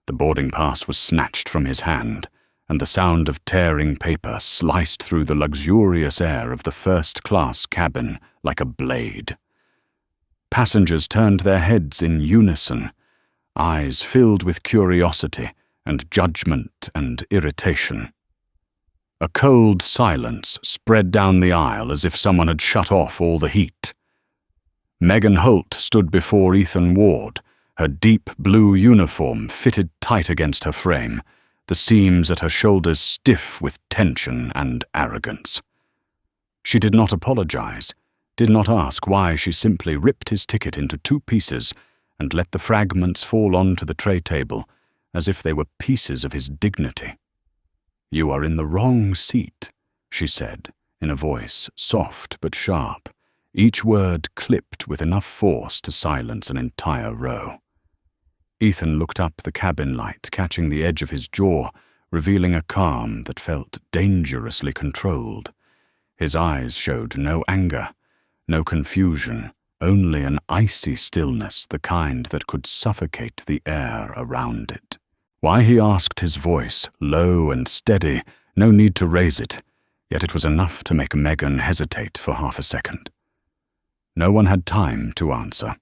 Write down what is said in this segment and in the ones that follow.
The boarding pass was snatched from his hand, and the sound of tearing paper sliced through the luxurious air of the first-class cabin like a blade. Passengers turned their heads in unison, eyes filled with curiosity and judgment and irritation. A cold silence spread down the aisle as if someone had shut off all the heat. Megan Holt stood before Ethan Ward, her deep blue uniform fitted tight against her frame, the seams at her shoulders stiff with tension and arrogance. She did not apologize, did not ask why. She simply ripped his ticket into 2 pieces and let the fragments fall onto the tray table as if they were pieces of his dignity. "You are in the wrong seat," she said, in a voice soft but sharp, each word clipped with enough force to silence an entire row. Ethan looked up the cabin light, catching the edge of his jaw, revealing a calm that felt dangerously controlled. His eyes showed no anger, no confusion, only an icy stillness, the kind that could suffocate the air around it. Why, he asked, his voice low and steady, no need to raise it, yet it was enough to make Megan hesitate for half a second. No one had time to answer.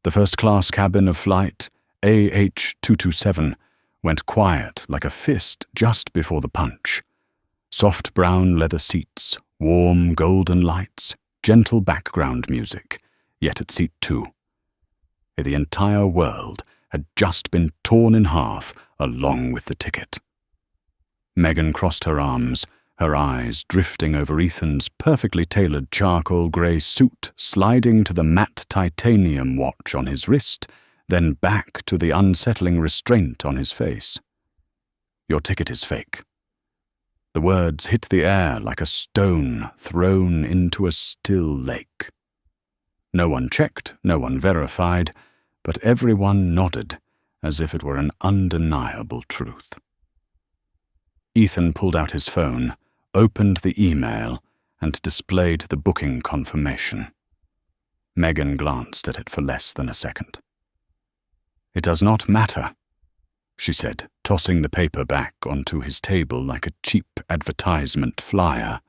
The first-class cabin of flight AH-227 went quiet like a fist just before the punch. Soft brown leather seats, warm golden lights, gentle background music, yet at seat 2. The entire world had just been torn in half along with the ticket. Megan crossed her arms, her eyes drifting over Ethan's perfectly tailored charcoal grey suit, sliding to the matte titanium watch on his wrist, then back to the unsettling restraint on his face. "Your ticket is fake." The words hit the air like a stone thrown into a still lake. No one checked, no one verified, but everyone nodded as if it were an undeniable truth. Ethan pulled out his phone, opened the email, and displayed the booking confirmation. Megan glanced at it for less than a second. "It does not matter," she said, tossing the paper back onto his table like a cheap advertisement flyer.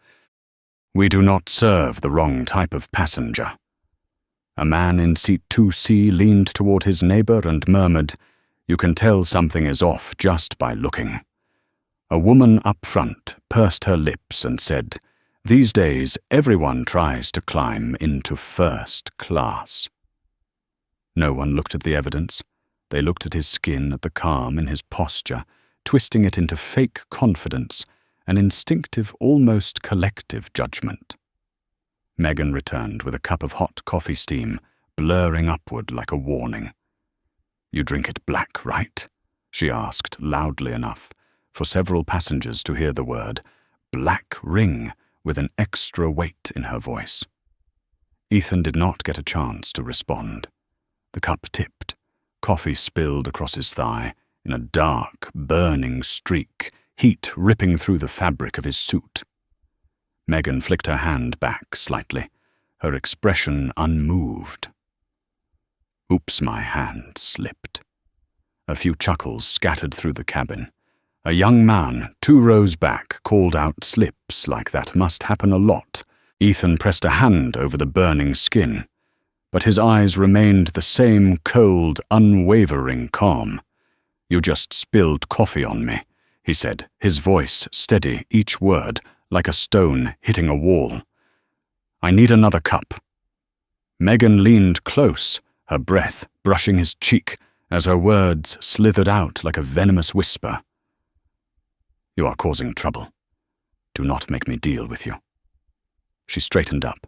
"We do not serve the wrong type of passenger." A man in seat 2C leaned toward his neighbor and murmured, "You can tell something is off just by looking." A woman up front pursed her lips and said, "These days everyone tries to climb into first class." No one looked at the evidence. They looked at his skin, at the calm in his posture, twisting it into fake confidence, an instinctive, almost collective judgment. Megan returned with a cup of hot coffee steam, blurring upward like a warning. "You drink it black, right?" she asked, loudly enough for several passengers to hear the word "black ring" with an extra weight in her voice. Ethan did not get a chance to respond. The cup tipped. Coffee spilled across his thigh in a dark, burning streak, heat ripping through the fabric of his suit. Megan flicked her hand back slightly, her expression unmoved. Oops, my hand slipped. A few chuckles scattered through the cabin. A young man, 2 rows back, called out slips like that must happen a lot. Ethan pressed a hand over the burning skin, but his eyes remained the same cold, unwavering calm. "You just spilled coffee on me," he said, his voice steady, each word like a stone hitting a wall. "I need another cup." Megan leaned close, her breath brushing his cheek as her words slithered out like a venomous whisper. "You are causing trouble. Do not make me deal with you." She straightened up,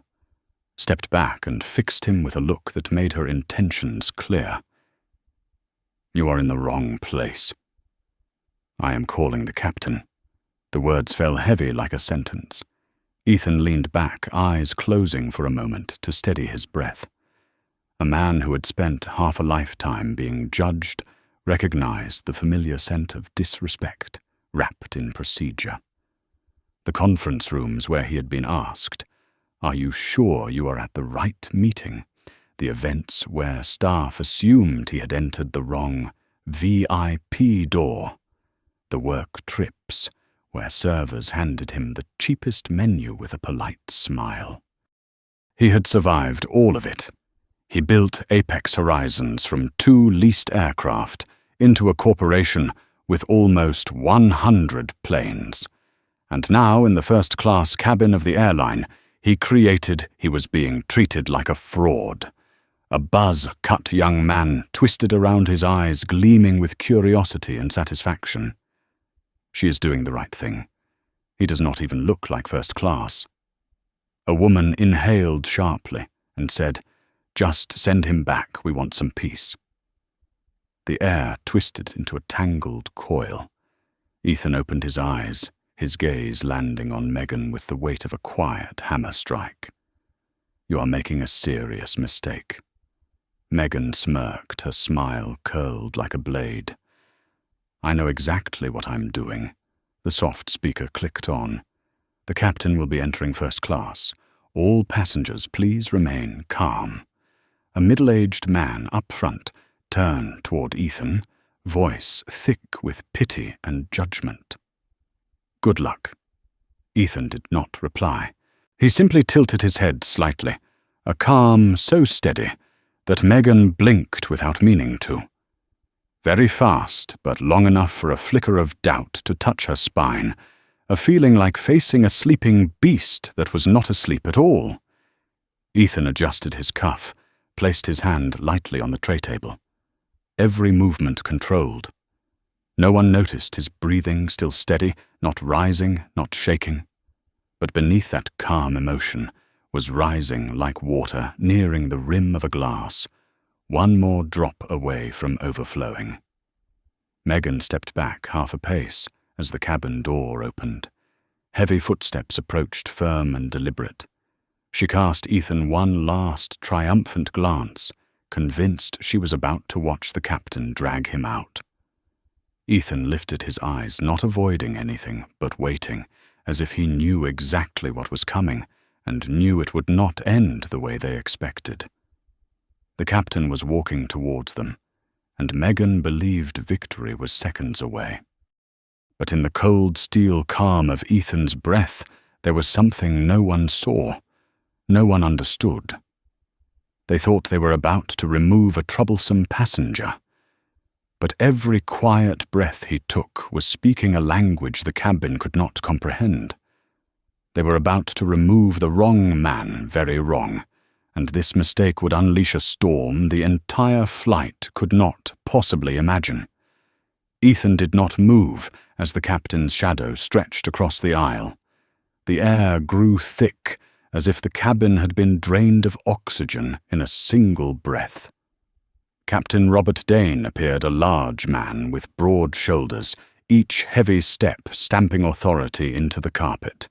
stepped back and fixed him with a look that made her intentions clear. "You are in the wrong place. I am calling the captain." The words fell heavy like a sentence. Ethan leaned back, eyes closing for a moment to steady his breath. A man who had spent half a lifetime being judged recognized the familiar scent of disrespect wrapped in procedure. The conference rooms where he had been asked, "Are you sure you are at the right meeting?" The events where staff assumed he had entered the wrong VIP door, the work trips, where servers handed him the cheapest menu with a polite smile. He had survived all of it. He built Apex Horizons from 2 leased aircraft into a corporation with almost 100 planes. And now, in the first-class cabin of the airline, he was being treated like a fraud. A buzz-cut young man twisted around his eyes, gleaming with curiosity and satisfaction. She is doing the right thing. He does not even look like first class. A woman inhaled sharply and said, "Just send him back, we want some peace." The air twisted into a tangled coil. Ethan opened his eyes, his gaze landing on Megan with the weight of a quiet hammer strike. "You are making a serious mistake." Megan smirked, her smile curled like a blade. "I know exactly what I'm doing." The soft speaker clicked on. "The captain will be entering first class. All passengers, please remain calm." A middle-aged man up front turned toward Ethan, voice thick with pity and judgment. "Good luck." Ethan did not reply. He simply tilted his head slightly, a calm so steady that Megan blinked without meaning to. Very fast, but long enough for a flicker of doubt to touch her spine, a feeling like facing a sleeping beast that was not asleep at all. Ethan adjusted his cuff, placed his hand lightly on the tray table. Every movement controlled. No one noticed his breathing still steady, not rising, not shaking. But beneath that calm emotion was rising like water nearing the rim of a glass, one more drop away from overflowing. Megan stepped back half a pace as the cabin door opened. Heavy footsteps approached, firm and deliberate. She cast Ethan one last triumphant glance, convinced she was about to watch the captain drag him out. Ethan lifted his eyes, not avoiding anything, but waiting, as if he knew exactly what was coming, and knew it would not end the way they expected. The captain was walking towards them, and Megan believed victory was seconds away. But in the cold steel calm of Ethan's breath, there was something no one saw, no one understood. They thought they were about to remove a troublesome passenger. But every quiet breath he took was speaking a language the cabin could not comprehend. They were about to remove the wrong man, very wrong, and this mistake would unleash a storm the entire flight could not possibly imagine. Ethan did not move as the captain's shadow stretched across the aisle. The air grew thick, as if the cabin had been drained of oxygen in a single breath. Captain Robert Dane appeared, a large man with broad shoulders, each heavy step stamping authority into the carpet.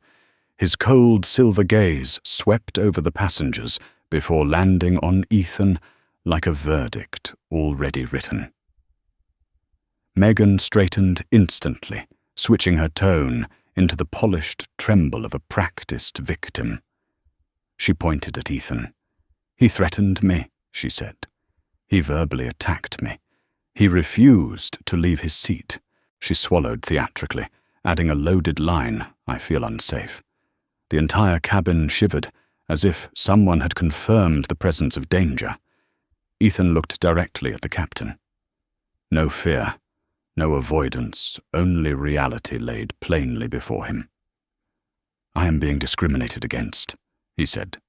His cold silver gaze swept over the passengers before landing on Ethan like a verdict already written. Megan straightened instantly, switching her tone into the polished tremble of a practiced victim. She pointed at Ethan. "He threatened me," she said. "He verbally attacked me. He refused to leave his seat." She swallowed theatrically, adding a loaded line, "I feel unsafe." The entire cabin shivered, as if someone had confirmed the presence of danger. Ethan looked directly at the captain. No fear, no avoidance, only reality laid plainly before him. "I am being discriminated against," he said.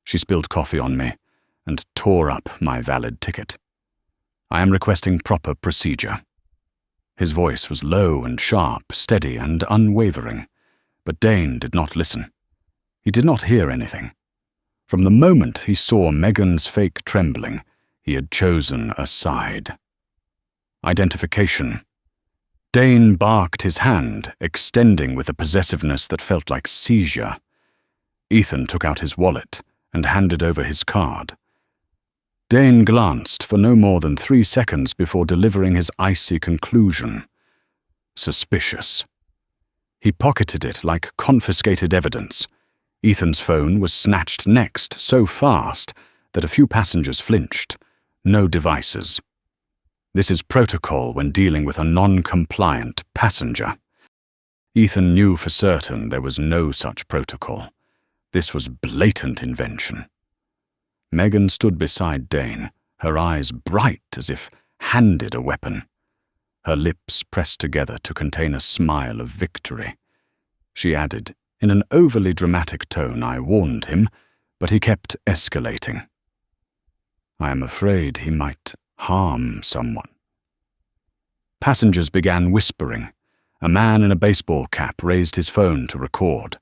She spilled coffee on me and tore up my valid ticket. "I am requesting proper procedure." His voice was low and sharp, steady and unwavering, but Dane did not listen. He did not hear anything. From the moment he saw Megan's fake trembling, he had chosen a side. Identification. Dane barked his hand, extending with a possessiveness that felt like seizure. Ethan took out his wallet and handed over his card. Dane glanced for no more than 3 seconds before delivering his icy conclusion. Suspicious. He pocketed it like confiscated evidence. Ethan's phone was snatched next so fast that a few passengers flinched. No devices. This is protocol when dealing with a non-compliant passenger. Ethan knew for certain there was no such protocol. This was blatant invention. Megan stood beside Dane, her eyes bright as if handed a weapon. Her lips pressed together to contain a smile of victory. She added, in an overly dramatic tone, "I warned him, but he kept escalating. I am afraid he might harm someone." Passengers began whispering. A man in a baseball cap raised his phone to record.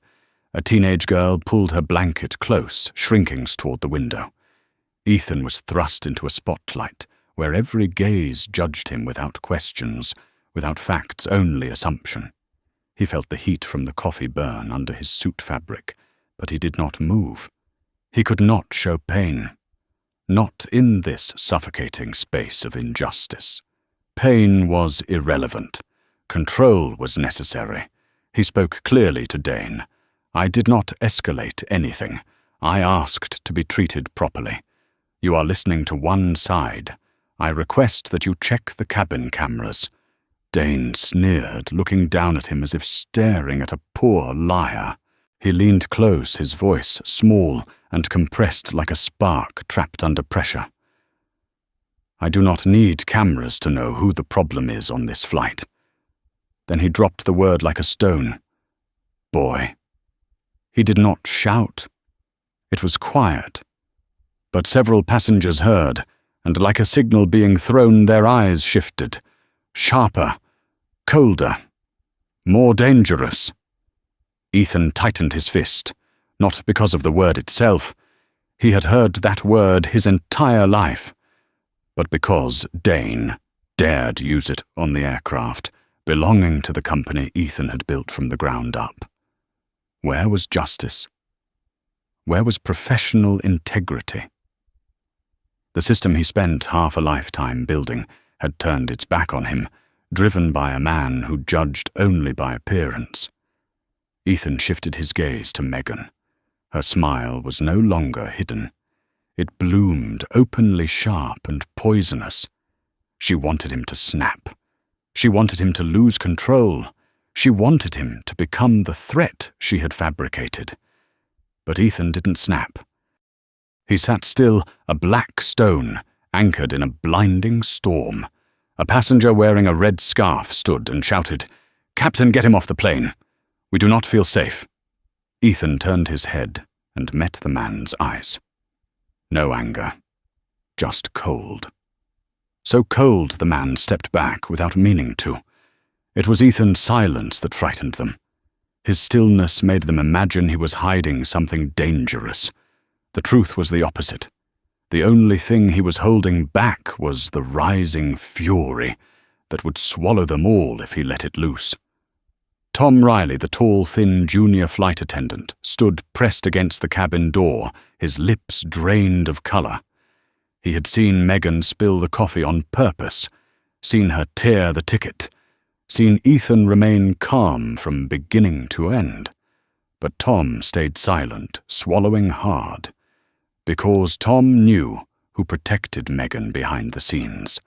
A teenage girl pulled her blanket close, shrinking toward the window. Ethan was thrust into a spotlight, where every gaze judged him without questions, without facts, only assumption. He felt the heat from the coffee burn under his suit fabric, but he did not move. He could not show pain. Not in this suffocating space of injustice. Pain was irrelevant. Control was necessary. He spoke clearly to Dane. "I did not escalate anything. I asked to be treated properly. You are listening to one side. I request that you check the cabin cameras." Dane sneered, looking down at him as if staring at a poor liar. He leaned close, his voice small and compressed like a spark trapped under pressure. "I do not need cameras to know who the problem is on this flight." Then he dropped the word like a stone. "Boy." He did not shout. It was quiet. But several passengers heard, and like a signal being thrown, their eyes shifted. Sharper, colder, more dangerous. Ethan tightened his fist, not because of the word itself. He had heard that word his entire life, but because Dane dared use it on the aircraft belonging to the company Ethan had built from the ground up. Where was justice? Where was professional integrity? The system he spent half a lifetime building had turned its back on him, driven by a man who judged only by appearance. Ethan shifted his gaze to Megan. Her smile was no longer hidden. It bloomed openly sharp and poisonous. She wanted him to snap. She wanted him to lose control. She wanted him to become the threat she had fabricated. But Ethan didn't snap. He sat still, a black stone, anchored in a blinding storm. A passenger wearing a red scarf stood and shouted, "Captain, get him off the plane. We do not feel safe." Ethan turned his head and met the man's eyes. No anger, just cold. So cold the man stepped back without meaning to. It was Ethan's silence that frightened them. His stillness made them imagine he was hiding something dangerous. The truth was the opposite. The only thing he was holding back was the rising fury that would swallow them all if he let it loose. Tom Riley, the tall, thin junior flight attendant, stood pressed against the cabin door, his lips drained of color. He had seen Megan spill the coffee on purpose, seen her tear the ticket, seen Ethan remain calm from beginning to end. But Tom stayed silent, swallowing hard, because Tom knew who protected Megan behind the scenes.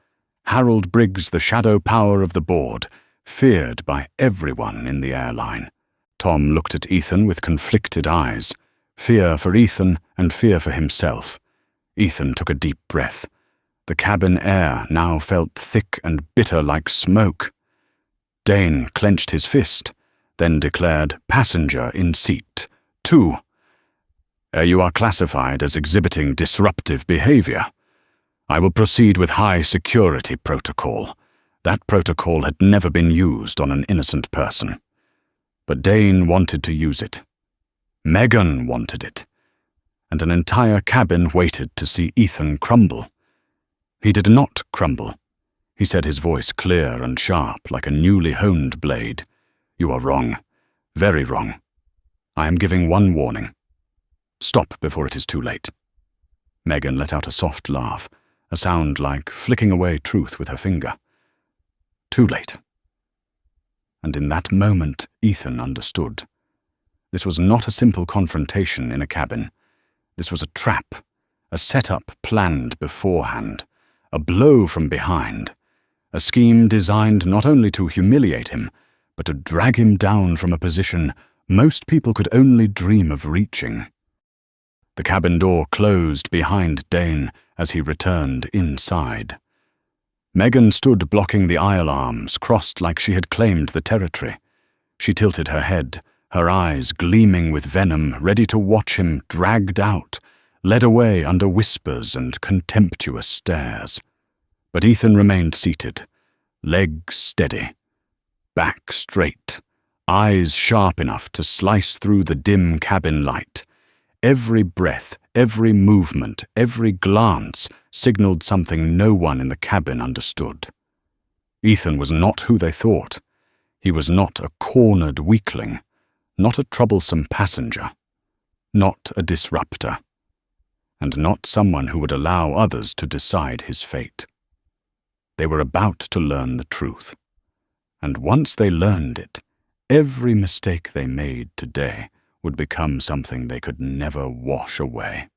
Harold Briggs, the shadow power of the board, feared by everyone in the airline. Tom looked at Ethan with conflicted eyes, fear for Ethan and fear for himself. Ethan took a deep breath. The cabin air now felt thick and bitter like smoke. Dane clenched his fist, then declared, "Passenger in seat 2. You are classified as exhibiting disruptive behavior. I will proceed with high security protocol." That protocol had never been used on an innocent person. But Dane wanted to use it. Megan wanted it. And an entire cabin waited to see Ethan crumble. He did not crumble. He said, his voice clear and sharp like a newly honed blade. "You are wrong. Very wrong. I am giving one warning. Stop before it is too late." Megan let out a soft laugh, a sound like flicking away truth with her finger. Too late. And in that moment, Ethan understood. This was not a simple confrontation in a cabin. This was a trap, a setup planned beforehand, a blow from behind. a scheme designed not only to humiliate him, but to drag him down from a position most people could only dream of reaching. The cabin door closed behind Dane as he returned inside. Megan stood blocking the aisle arms, crossed like she had claimed the territory. She tilted her head, her eyes gleaming with venom, ready to watch him dragged out, led away under whispers and contemptuous stares. But Ethan remained seated, legs steady, back straight, eyes sharp enough to slice through the dim cabin light. Every breath, every movement, every glance signaled something no one in the cabin understood. Ethan was not who they thought. He was not a cornered weakling, not a troublesome passenger, not a disruptor, and not someone who would allow others to decide his fate. They were about to learn the truth, and once they learned it, every mistake they made today would become something they could never wash away.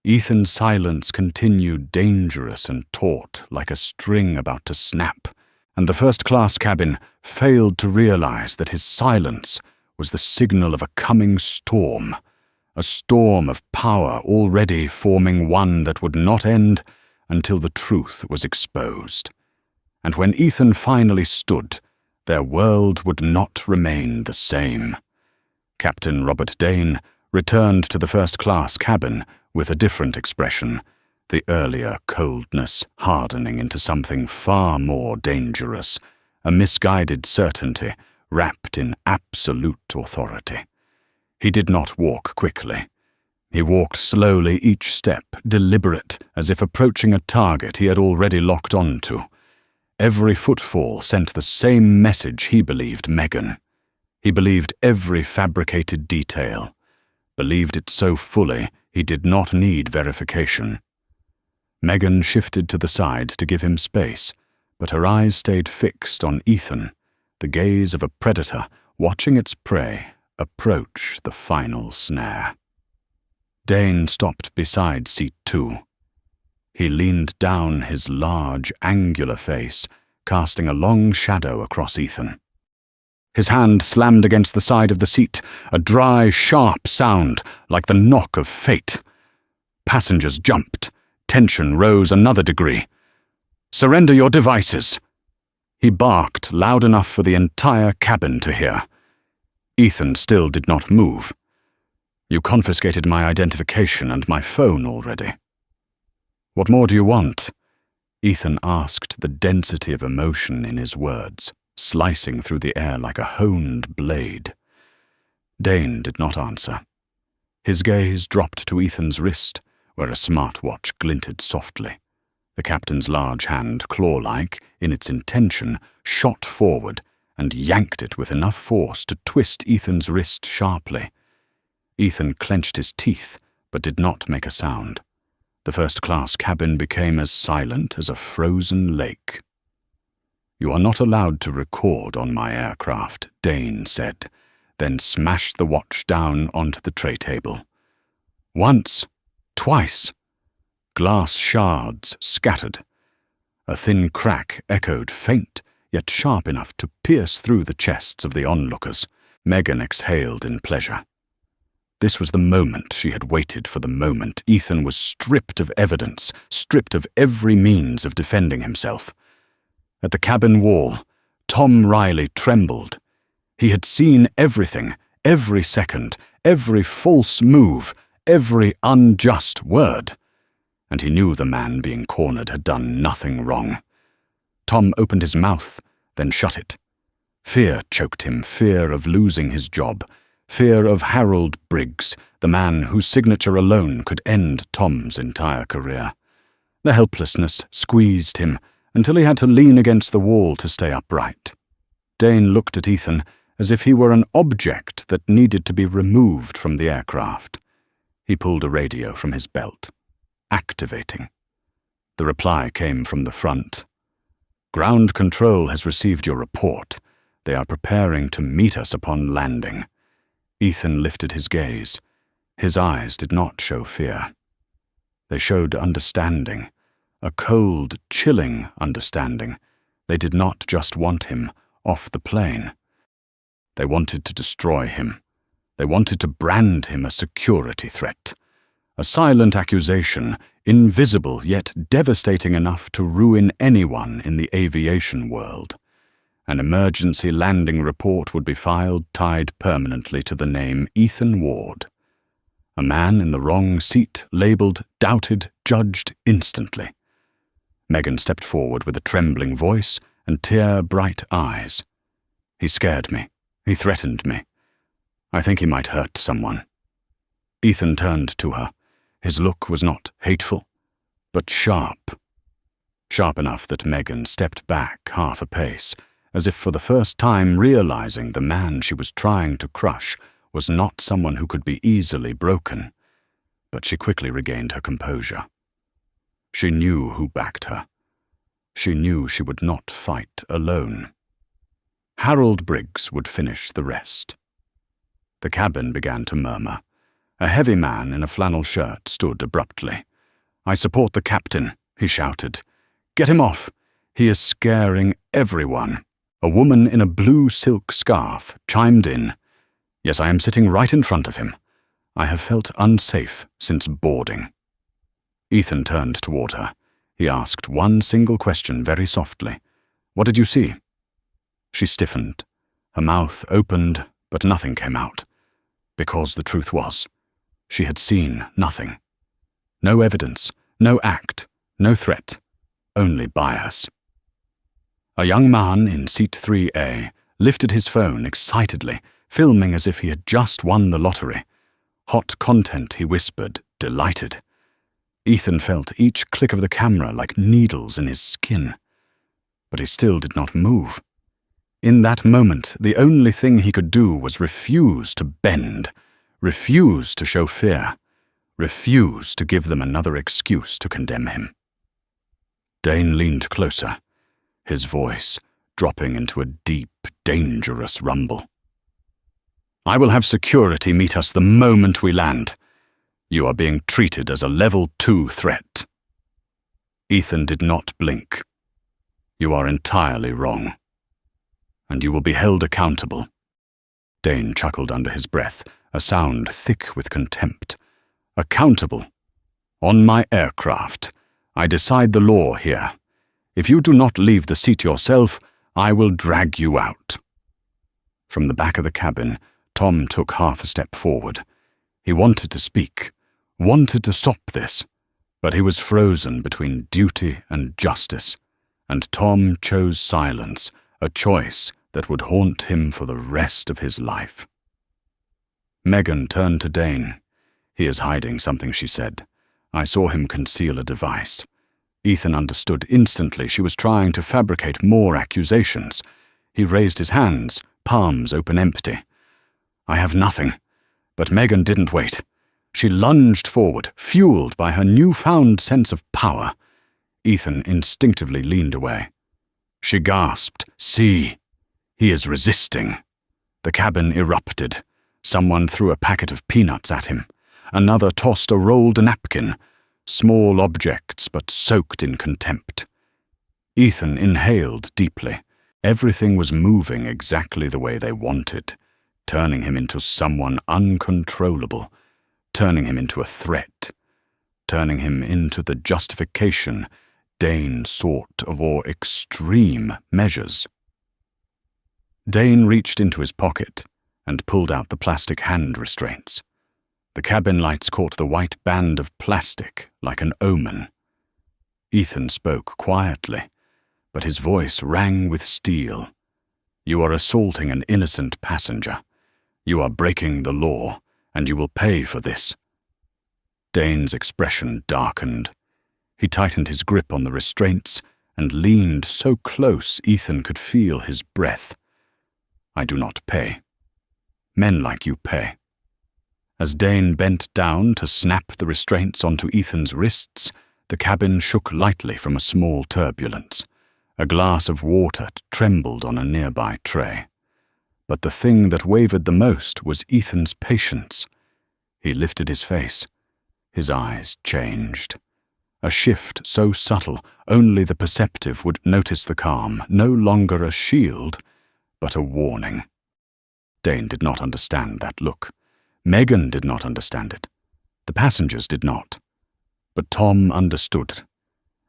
Ethan's silence continued dangerous and taut, like a string about to snap, and the first-class cabin failed to realize that his silence was the signal of a coming storm, a storm of power already forming one that would not end until the truth was exposed. And when Ethan finally stood, their world would not remain the same. Captain Robert Dane returned to the first-class cabin with a different expression, the earlier coldness hardening into something far more dangerous, a misguided certainty wrapped in absolute authority. He did not walk quickly. He walked slowly each step, deliberate, as if approaching a target he had already locked onto. Every footfall sent the same message he believed Megan. He believed every fabricated detail, believed it so fully he did not need verification. Megan shifted to the side to give him space, but her eyes stayed fixed on Ethan, the gaze of a predator watching its prey approach the final snare. Dane stopped beside seat 2. He leaned down, his large, angular face casting a long shadow across Ethan. His hand slammed against the side of the seat, a dry, sharp sound like the knock of fate. Passengers jumped. Tension rose another degree. "Surrender your devices!" He barked loud enough for the entire cabin to hear. Ethan still did not move. "You confiscated my identification and my phone already." "What more do you want?" Ethan asked, the density of emotion in his words slicing through the air like a honed blade. Dane did not answer. His gaze dropped to Ethan's wrist, where a smartwatch glinted softly. The captain's large hand, claw-like in its intention, shot forward and yanked it with enough force to twist Ethan's wrist sharply. Ethan clenched his teeth, but did not make a sound. The first-class cabin became as silent as a frozen lake. "You are not allowed to record on my aircraft," Dane said, then smashed the watch down onto the tray table. Once, twice. Glass shards scattered. A thin crack echoed, faint, yet sharp enough to pierce through the chests of the onlookers. Megan exhaled in pleasure. This was the moment she had waited for, the moment Ethan was stripped of evidence, stripped of every means of defending himself. At the cabin wall, Tom Riley trembled. He had seen everything, every second, every false move, every unjust word. And he knew the man being cornered had done nothing wrong. Tom opened his mouth, then shut it. Fear choked him, fear of losing his job, fear of Harold Briggs, the man whose signature alone could end Tom's entire career. The helplessness squeezed him until he had to lean against the wall to stay upright. Dane looked at Ethan as if he were an object that needed to be removed from the aircraft. He pulled a radio from his belt. Activating. The reply came from the front. "Ground control has received your report. They are preparing to meet us upon landing." Ethan lifted his gaze. His eyes did not show fear. They showed understanding, a cold, chilling understanding. They did not just want him off the plane. They wanted to destroy him. They wanted to brand him a security threat. A silent accusation, invisible yet devastating enough to ruin anyone in the aviation world. An emergency landing report would be filed tied permanently to the name Ethan Ward. A man in the wrong seat, labeled, doubted, judged instantly. Megan stepped forward with a trembling voice and tear-bright eyes. He scared me. He threatened me. I think he might hurt someone. Ethan turned to her. His look was not hateful, but sharp. Sharp enough that Megan stepped back half a pace, as if for the first time realizing the man she was trying to crush was not someone who could be easily broken. But she quickly regained her composure. She knew who backed her. She knew she would not fight alone. Harold Briggs would finish the rest. The cabin began to murmur. A heavy man in a flannel shirt stood abruptly. "I support the captain," he shouted. "Get him off. He is scaring everyone." A woman in a blue silk scarf chimed in. "Yes, I am sitting right in front of him. I have felt unsafe since boarding." Ethan turned toward her. He asked one single question very softly. "What did you see?" She stiffened. Her mouth opened, but nothing came out. Because the truth was, she had seen nothing. No evidence, no act, no threat, only bias. A young man in seat 3A lifted his phone excitedly, filming as if he had just won the lottery. Hot content, he whispered, delighted. Ethan felt each click of the camera like needles in his skin. But he still did not move. In that moment, the only thing he could do was refuse to bend, refuse to show fear, refuse to give them another excuse to condemn him. Dane leaned closer, his voice dropping into a deep, dangerous rumble. "I will have security meet us the moment we land. You are being treated as a level 2 threat." Ethan did not blink. "You are entirely wrong. And you will be held accountable." Dane chuckled under his breath, a sound thick with contempt. "Accountable? On my aircraft. I decide the law here. If you do not leave the seat yourself, I will drag you out." From the back of the cabin, Tom took half a step forward. He wanted to speak, wanted to stop this, but he was frozen between duty and justice, and Tom chose silence, a choice that would haunt him for the rest of his life. Megan turned to Dane. "He is hiding something," she said. "I saw him conceal a device." Ethan understood instantly she was trying to fabricate more accusations. He raised his hands, palms open empty. "I have nothing." But Megan didn't wait. She lunged forward, fueled by her newfound sense of power. Ethan instinctively leaned away. She gasped, "See! He is resisting." The cabin erupted. Someone threw a packet of peanuts at him. Another tossed a rolled napkin. Small objects, but soaked in contempt. Ethan inhaled deeply. Everything was moving exactly the way they wanted, turning him into someone uncontrollable, turning him into a threat, turning him into the justification Dane sought of all extreme measures. Dane reached into his pocket and pulled out the plastic hand restraints. The cabin lights caught the white band of plastic like an omen. Ethan spoke quietly, but his voice rang with steel. "You are assaulting an innocent passenger. You are breaking the law, and you will pay for this." Dane's expression darkened. He tightened his grip on the restraints and leaned so close Ethan could feel his breath. "I do not pay. Men like you pay." As Dane bent down to snap the restraints onto Ethan's wrists, the cabin shook lightly from a small turbulence. A glass of water trembled on a nearby tray. But the thing that wavered the most was Ethan's patience. He lifted his face. His eyes changed. A shift so subtle only the perceptive would notice the calm, no longer a shield, but a warning. Dane did not understand that look. Megan did not understand it. The passengers did not. But Tom understood,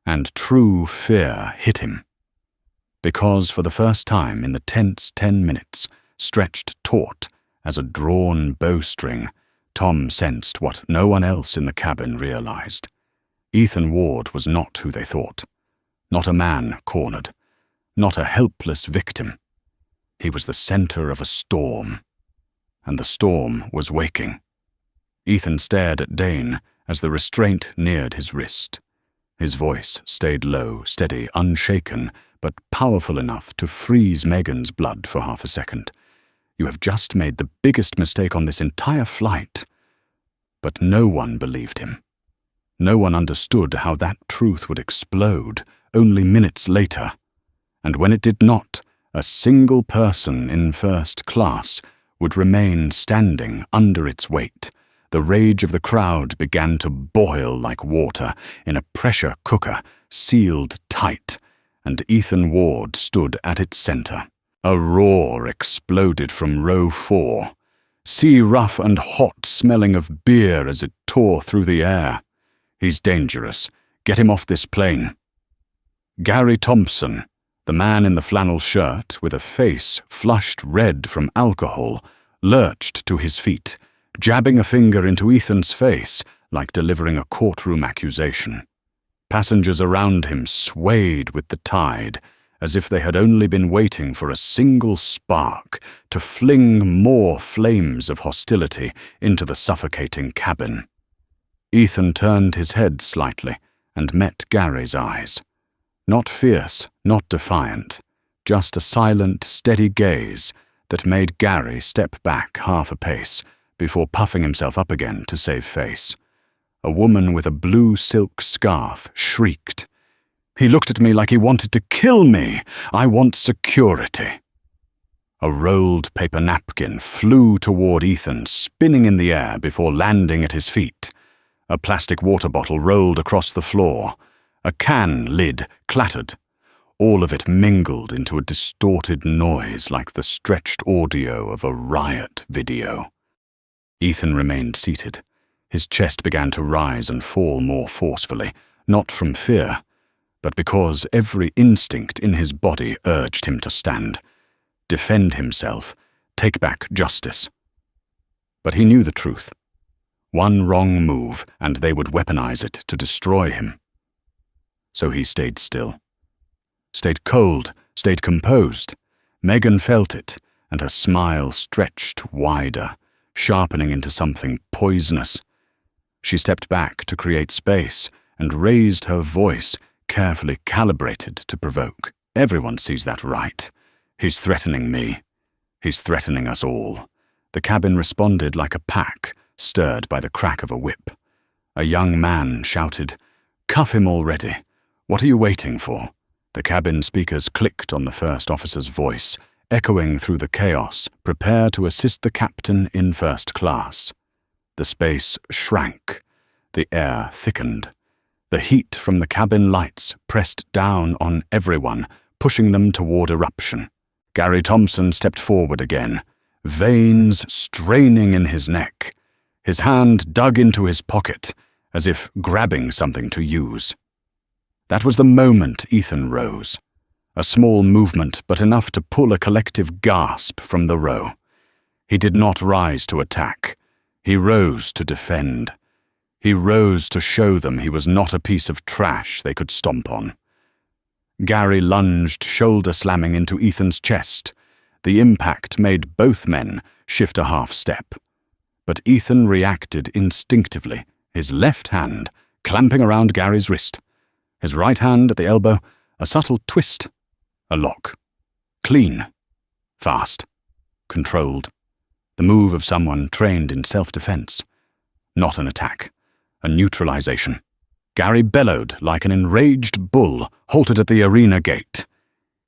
and true fear hit him. Because for the first time in the tense 10 minutes, stretched taut as a drawn bowstring, Tom sensed what no one else in the cabin realized. Ethan Ward was not who they thought. Not a man cornered. Not a helpless victim. He was the center of a storm. And the storm was waking. Ethan stared at Dane as the restraint neared his wrist. His voice stayed low, steady, unshaken, but powerful enough to freeze Megan's blood for half a second. You have just made the biggest mistake on this entire flight. But no one believed him. No one understood how that truth would explode only minutes later. And when it did not, a single person in first class would remain standing under its weight. The rage of the crowd began to boil like water in a pressure cooker sealed tight, and Ethan Ward stood at its center. A roar exploded from row 4, sea rough and hot smelling of beer as it tore through the air. He's dangerous. Get him off this plane. Gary Thompson, the man in the flannel shirt with a face flushed red from alcohol, lurched to his feet, jabbing a finger into Ethan's face like delivering a courtroom accusation. Passengers around him swayed with the tide, as if they had only been waiting for a single spark to fling more flames of hostility into the suffocating cabin. Ethan turned his head slightly and met Gary's eyes. Not fierce, not defiant, just a silent, steady gaze that made Gary step back half a pace before puffing himself up again to save face. A woman with a blue silk scarf shrieked. "He looked at me like he wanted to kill me. I want security." A rolled paper napkin flew toward Ethan, spinning in the air before landing at his feet. A plastic water bottle rolled across the floor. A can lid clattered. All of it mingled into a distorted noise like the stretched audio of a riot video. Ethan remained seated. His chest began to rise and fall more forcefully, not from fear, but because every instinct in his body urged him to stand, defend himself, take back justice. But he knew the truth. One wrong move, and they would weaponize it to destroy him. So he stayed still. Stayed cold, stayed composed. Megan felt it, and her smile stretched wider, sharpening into something poisonous. She stepped back to create space and raised her voice, carefully calibrated to provoke. Everyone sees that, right? He's threatening me. He's threatening us all. The cabin responded like a pack, stirred by the crack of a whip. A young man shouted, "Cuff him already. What are you waiting for?" The cabin speakers clicked on the first officer's voice, echoing through the chaos, "Prepare to assist the captain in first class." The space shrank. The air thickened. The heat from the cabin lights pressed down on everyone, pushing them toward eruption. Gary Thompson stepped forward again, veins straining in his neck. His hand dug into his pocket, as if grabbing something to use. That was the moment Ethan rose. A small movement, but enough to pull a collective gasp from the row. He did not rise to attack. He rose to defend. He rose to show them he was not a piece of trash they could stomp on. Gary lunged, shoulder-slamming into Ethan's chest. The impact made both men shift a half step. But Ethan reacted instinctively, his left hand clamping around Gary's wrist. His right hand at the elbow, a subtle twist. A lock. Clean. Fast. Controlled. The move of someone trained in self-defense. Not an attack. A neutralization. Gary bellowed like an enraged bull, halted at the arena gate.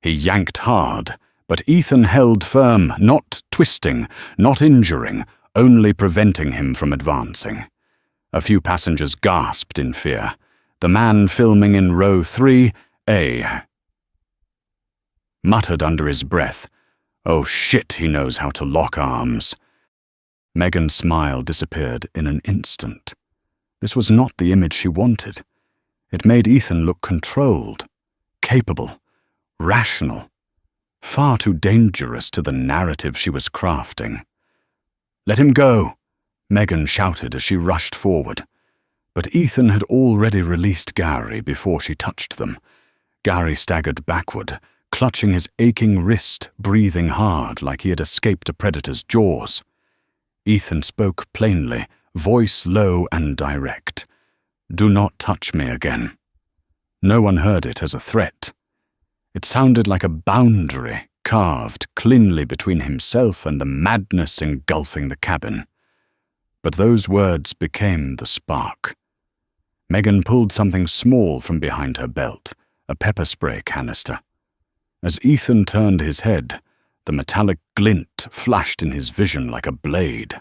He yanked hard, but Ethan held firm, not twisting, not injuring, only preventing him from advancing. A few passengers gasped in fear. The man filming in row 3A muttered under his breath, "Oh shit, he knows how to lock arms." Megan's smile disappeared in an instant. This was not the image she wanted. It made Ethan look controlled, capable, rational, far too dangerous to the narrative she was crafting. "Let him go," Megan shouted as she rushed forward. But Ethan had already released Gary before she touched them. Gary staggered backward, clutching his aching wrist, breathing hard like he had escaped a predator's jaws. Ethan spoke plainly, voice low and direct. "Do not touch me again." No one heard it as a threat. It sounded like a boundary carved cleanly between himself and the madness engulfing the cabin. But those words became the spark. Megan pulled something small from behind her belt, a pepper spray canister. As Ethan turned his head, the metallic glint flashed in his vision like a blade.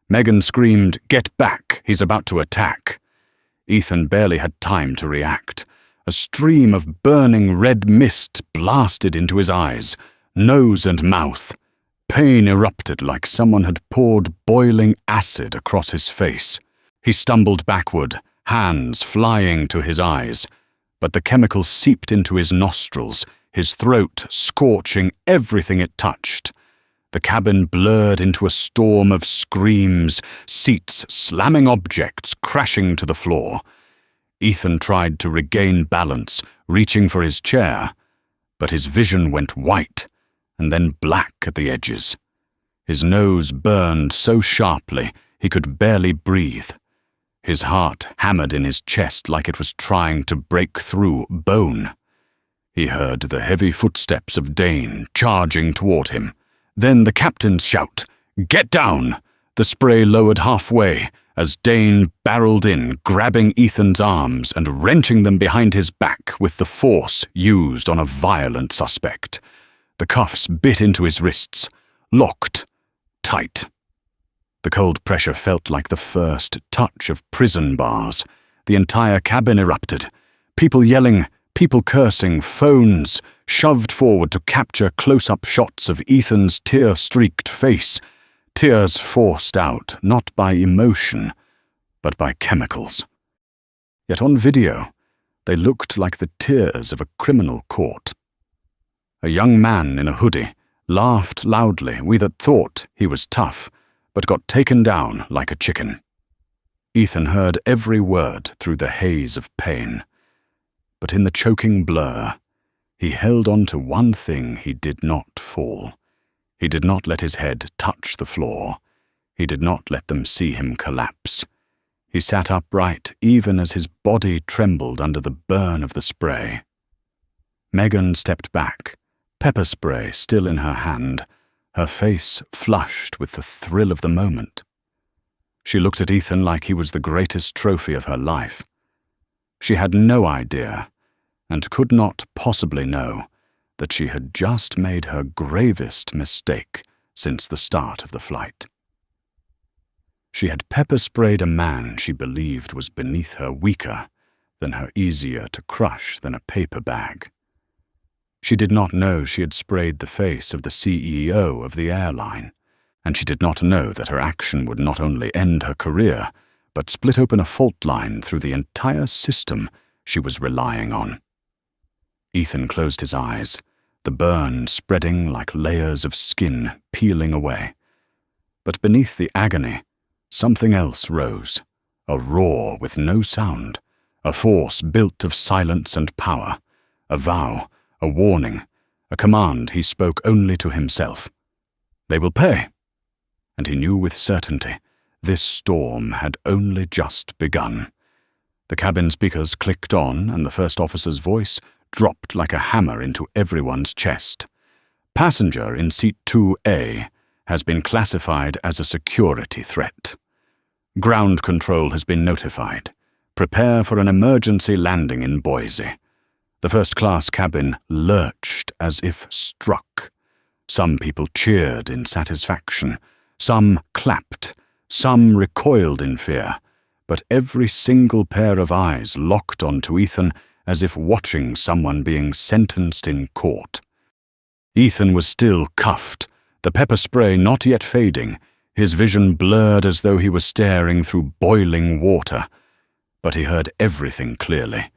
Megan screamed, "Get back! He's about to attack!" Ethan barely had time to react. A stream of burning red mist blasted into his eyes, nose and mouth. Pain erupted like someone had poured boiling acid across his face. He stumbled backward, hands flying to his eyes, but the chemical seeped into his nostrils, his throat scorching everything it touched. The cabin blurred into a storm of screams, seats slamming, objects crashing to the floor. Ethan tried to regain balance, reaching for his chair, but his vision went white and then black at the edges. His nose burned so sharply he could barely breathe. His heart hammered in his chest like it was trying to break through bone. He heard the heavy footsteps of Dane charging toward him. Then the captain's shout, "Get down!" The spray lowered halfway as Dane barreled in, grabbing Ethan's arms and wrenching them behind his back with the force used on a violent suspect. The cuffs bit into his wrists, locked, tight. The cold pressure felt like the first touch of prison bars. The entire cabin erupted. People yelling, people cursing, phones shoved forward to capture close-up shots of Ethan's tear-streaked face. Tears forced out, not by emotion, but by chemicals. Yet on video, they looked like the tears of a criminal caught. A young man in a hoodie laughed loudly. We that thought he was tough, but got taken down like a chicken. Ethan heard every word through the haze of pain. But in the choking blur, he held on to one thing: he did not fall. He did not let his head touch the floor. He did not let them see him collapse. He sat upright even as his body trembled under the burn of the spray. Megan stepped back, pepper spray still in her hand, her face flushed with the thrill of the moment. She looked at Ethan like he was the greatest trophy of her life. She had no idea, and could not possibly know, that she had just made her gravest mistake since the start of the flight. She had pepper-sprayed a man she believed was beneath her, weaker than her, easier to crush than a paper bag. She did not know she had sprayed the face of the CEO of the airline, and she did not know that her action would not only end her career, but split open a fault line through the entire system she was relying on. Ethan closed his eyes, the burn spreading like layers of skin peeling away. But beneath the agony, something else rose, a roar with no sound, a force built of silence and power, a vow, a warning, a command he spoke only to himself. They will pay. And he knew with certainty this storm had only just begun. The cabin speakers clicked on, and the first officer's voice dropped like a hammer into everyone's chest. Passenger in seat 2A has been classified as a security threat. Ground control has been notified. Prepare for an emergency landing in Boise. The first-class cabin lurched as if struck. Some people cheered in satisfaction. Some clapped. Some recoiled in fear. but every single pair of eyes locked onto Ethan as if watching someone being sentenced in court. Ethan was still cuffed, the pepper spray not yet fading, his vision blurred as though he was staring through boiling water. But he heard everything clearly.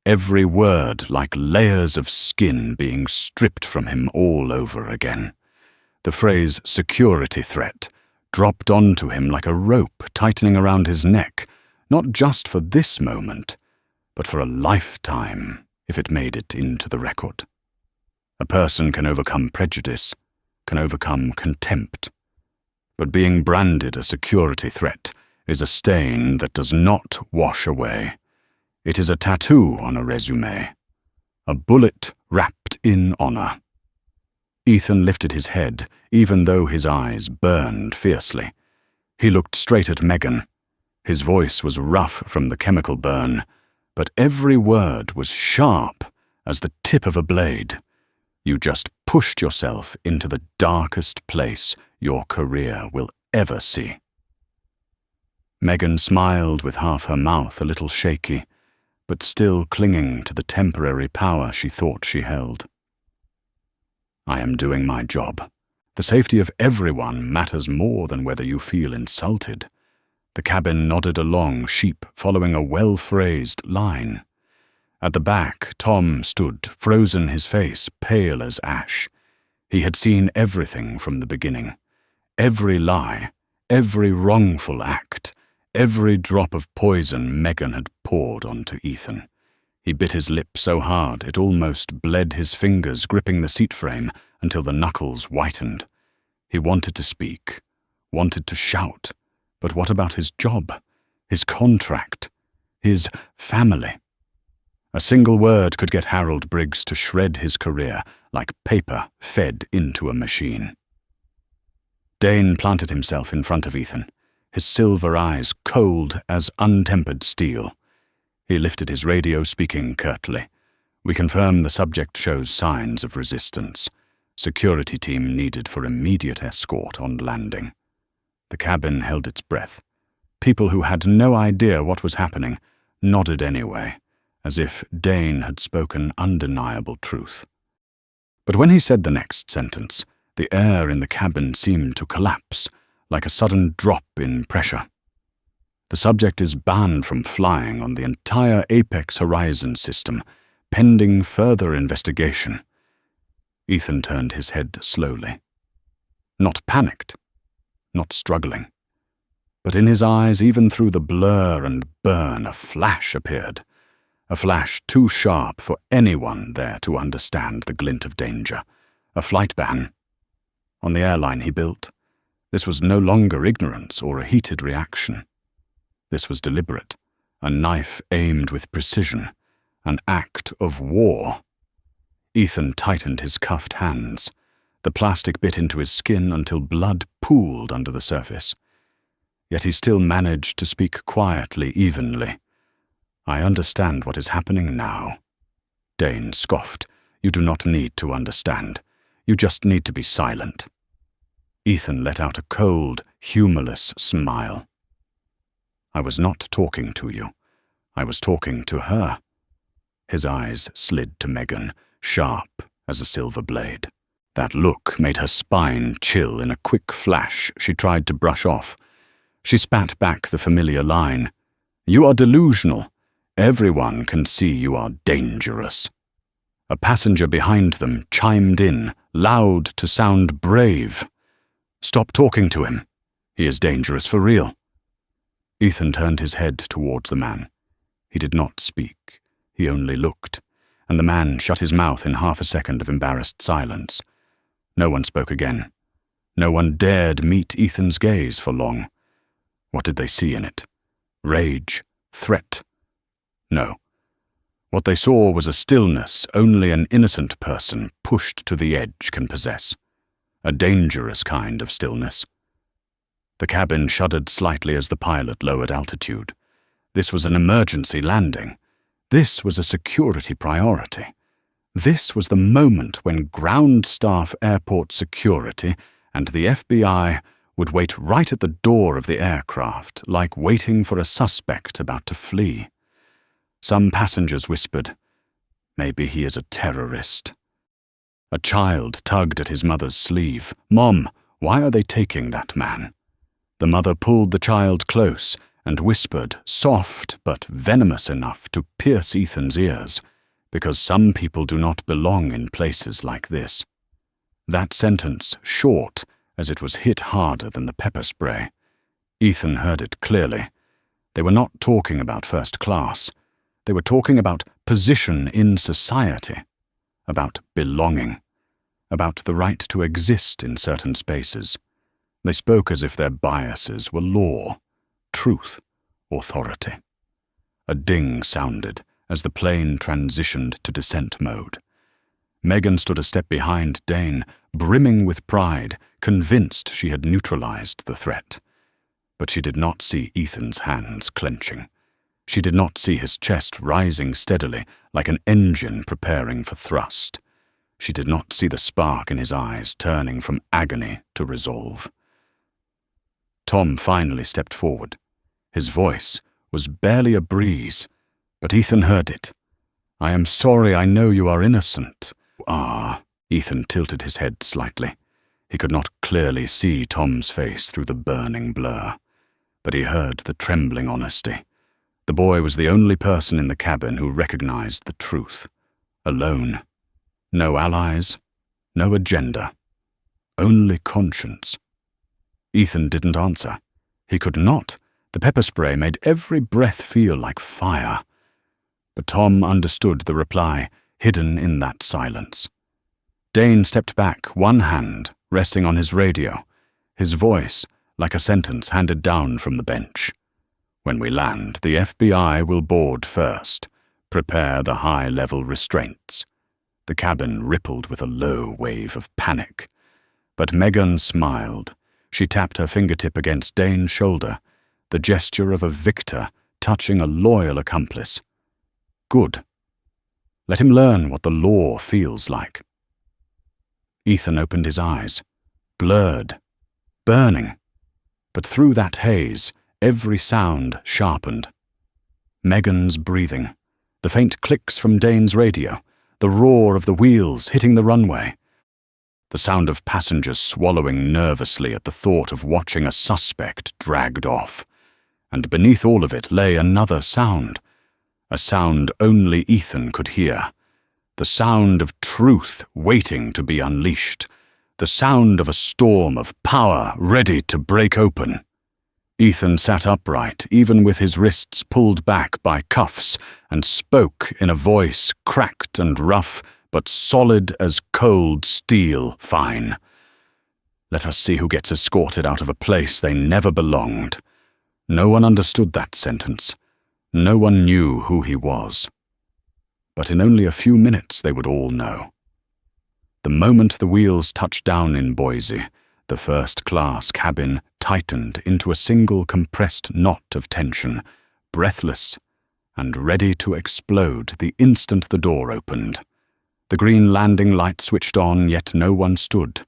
Every word like layers of skin being stripped from him all over again. The phrase security threat dropped onto him like a rope tightening around his neck, not just for this moment, but for a lifetime if it made it into the record. A person can overcome prejudice, can overcome contempt, but being branded a security threat is a stain that does not wash away. It is a tattoo on a resume, a bullet wrapped in honor. Ethan lifted his head, even though his eyes burned fiercely. He looked straight at Megan. His voice was rough from the chemical burn, but every word was sharp as the tip of a blade. You just pushed yourself into the darkest place your career will ever see. Megan smiled with half her mouth a little shaky, but still clinging to the temporary power she thought she held. I am doing my job. The safety of everyone matters more than whether you feel insulted. The cabin nodded along, sheep following a well-phrased line. At the back, Tom stood, frozen, his face pale as ash. He had seen everything from the beginning. Every lie, every wrongful act, every drop of poison Megan had poured onto Ethan. He bit his lip so hard it almost bled his fingers gripping the seat frame until the knuckles whitened. He wanted to speak, wanted to shout, but what about his job, his contract, his family? A single word could get Harold Briggs to shred his career like paper fed into a machine. Dane planted himself in front of Ethan, his silver eyes cold as untempered steel. He lifted his radio, speaking curtly. We confirm the subject shows signs of resistance. Security team needed for immediate escort on landing. The cabin held its breath. People who had no idea what was happening nodded anyway, as if Dane had spoken undeniable truth. But when he said the next sentence, the air in the cabin seemed to collapse, like a sudden drop in pressure. The subject is banned from flying on the entire Apex Horizon system, pending further investigation. Ethan turned his head slowly. Not panicked, not struggling. But in his eyes, even through the blur and burn, a flash appeared. A flash too sharp for anyone there to understand the glint of danger. A flight ban. On the airline he built, this was no longer ignorance or a heated reaction. This was deliberate, a knife aimed with precision, an act of war. Ethan tightened his cuffed hands. The plastic bit into his skin until blood pooled under the surface. Yet he still managed to speak quietly, evenly. I understand what is happening now. Dane scoffed. You do not need to understand. You just need to be silent. Ethan let out a cold, humorless smile. I was not talking to you. I was talking to her. His eyes slid to Megan, sharp as a silver blade. That look made her spine chill in a quick flash she tried to brush off. She spat back the familiar line. You are delusional. Everyone can see you are dangerous. A passenger behind them chimed in, loud to sound brave. Stop talking to him. He is dangerous for real. Ethan turned his head towards the man. He did not speak. He only looked, and the man shut his mouth in half a second of embarrassed silence. No one spoke again. No one dared meet Ethan's gaze for long. What did they see in it? Rage? Threat? No. What they saw was a stillness only an innocent person pushed to the edge can possess. A dangerous kind of stillness. The cabin shuddered slightly as the pilot lowered altitude. This was an emergency landing. This was a security priority. This was the moment when ground staff airport security and the FBI would wait right at the door of the aircraft, like waiting for a suspect about to flee. Some passengers whispered, "Maybe he is a terrorist." A child tugged at his mother's sleeve. "Mom, why are they taking that man?" The mother pulled the child close and whispered, soft but venomous enough to pierce Ethan's ears, "Because some people do not belong in places like this." That sentence, short, as it was hit harder than the pepper spray. Ethan heard it clearly. They were not talking about first class. They were talking about position in society, about belonging, about the right to exist in certain spaces. They spoke as if their biases were law, truth, authority. A ding sounded as the plane transitioned to descent mode. Megan stood a step behind Dane, brimming with pride, convinced she had neutralized the threat. But she did not see Ethan's hands clenching. She did not see his chest rising steadily like an engine preparing for thrust. She did not see the spark in his eyes turning from agony to resolve. Tom finally stepped forward. His voice was barely a breeze, but Ethan heard it. "I am sorry, I know you are innocent." "Ah." Ethan tilted his head slightly. He could not clearly see Tom's face through the burning blur, but he heard the trembling honesty. The boy was the only person in the cabin who recognized the truth. Alone. No allies, no agenda, only conscience. Ethan didn't answer. He could not. The pepper spray made every breath feel like fire. But Tom understood the reply, hidden in that silence. Dane stepped back, one hand resting on his radio, his voice like a sentence handed down from the bench. "When we land, the FBI will board first. Prepare the high-level restraints." The cabin rippled with a low wave of panic. But Megan smiled. She tapped her fingertip against Dane's shoulder, the gesture of a victor touching a loyal accomplice. "Good. Let him learn what the law feels like." Ethan opened his eyes, blurred, burning. But through that haze, every sound sharpened. Megan's breathing, the faint clicks from Dane's radio, the roar of the wheels hitting the runway, the sound of passengers swallowing nervously at the thought of watching a suspect dragged off. And beneath all of it lay another sound, a sound only Ethan could hear, the sound of truth waiting to be unleashed, the sound of a storm of power ready to break open. Ethan sat upright, even with his wrists pulled back by cuffs, and spoke in a voice cracked and rough, but solid as cold steel. "Fine. Let us see who gets escorted out of a place they never belonged." No one understood that sentence. No one knew who he was. But in only a few minutes they would all know. The moment the wheels touched down in Boise, the first-class cabin tightened into a single compressed knot of tension, breathless and ready to explode the instant the door opened. The green landing light switched on, yet no one stood.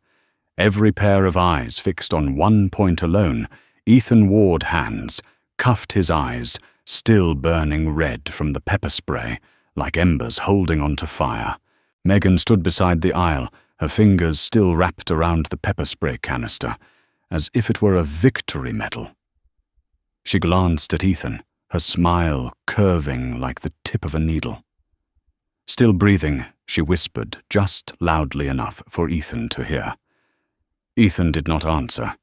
Every pair of eyes fixed on one point alone. Ethan Ward hands cuffed his eyes, still burning red from the pepper spray, like embers holding onto fire. Megan stood beside the aisle, her fingers still wrapped around the pepper spray canister, as if it were a victory medal. She glanced at Ethan, her smile curving like the tip of a needle. Still breathing, she whispered just loudly enough for Ethan to hear. Ethan did not answer,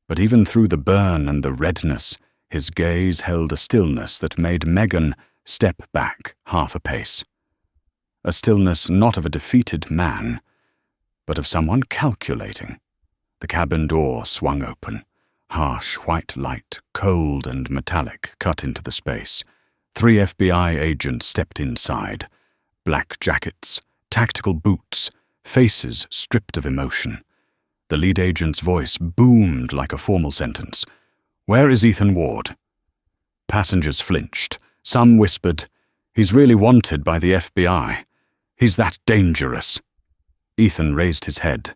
but even through the burn and the redness, his gaze held a stillness that made Megan step back half a pace. A stillness not of a defeated man, but of someone calculating. The cabin door swung open. Harsh white light, cold and metallic, cut into the space. 3 FBI agents stepped inside. Black jackets, tactical boots, faces stripped of emotion. The lead agent's voice boomed like a formal sentence. "Where is Ethan Ward?" Passengers flinched. Some whispered, "He's really wanted by the FBI. He's that dangerous." Ethan raised his head.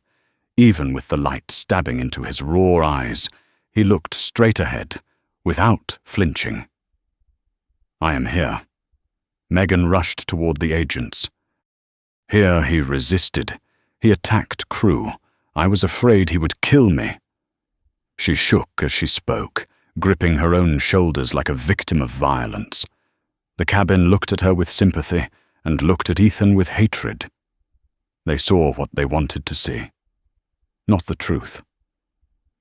Even with the light stabbing into his raw eyes, He looked straight ahead, without flinching. "I am here." Megan rushed toward the agents. Here he resisted. He attacked crew. I was afraid he would kill me. She shook as she spoke, gripping her own shoulders like a victim of violence. The cabin looked at her with sympathy and looked at Ethan with hatred. They saw what they wanted to see. Not the truth.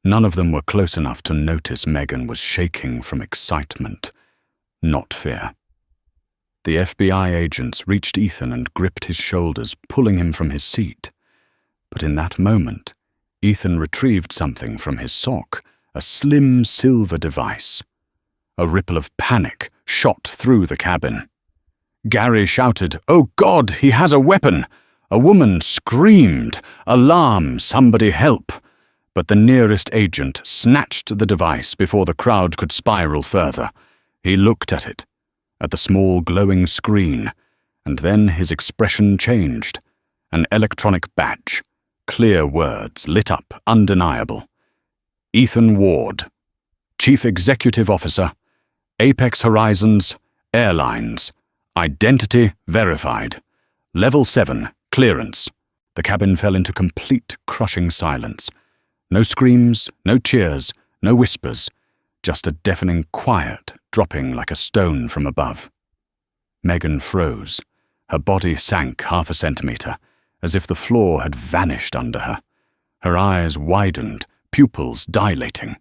None of them were close enough to notice Megan was shaking from excitement, not fear. The FBI agents reached Ethan and gripped his shoulders, pulling him from his seat. But in that moment, Ethan retrieved something from his sock, a slim silver device. A ripple of panic shot through the cabin. Gary shouted, "Oh God, he has a weapon!" A woman screamed, "Alarm, somebody help!" But the nearest agent snatched the device before the crowd could spiral further. He looked at it, at the small glowing screen, and then his expression changed. An electronic badge, clear words lit up, undeniable. Ethan Ward, Chief Executive Officer, Apex Horizons, Airlines, identity verified. Level 7, clearance. The cabin fell into complete crushing silence. No screams, no cheers, no whispers, just a deafening quiet dropping like a stone from above. Megan froze. Her body sank 1/2 centimeter, as if the floor had vanished under her. Her eyes widened, pupils dilating.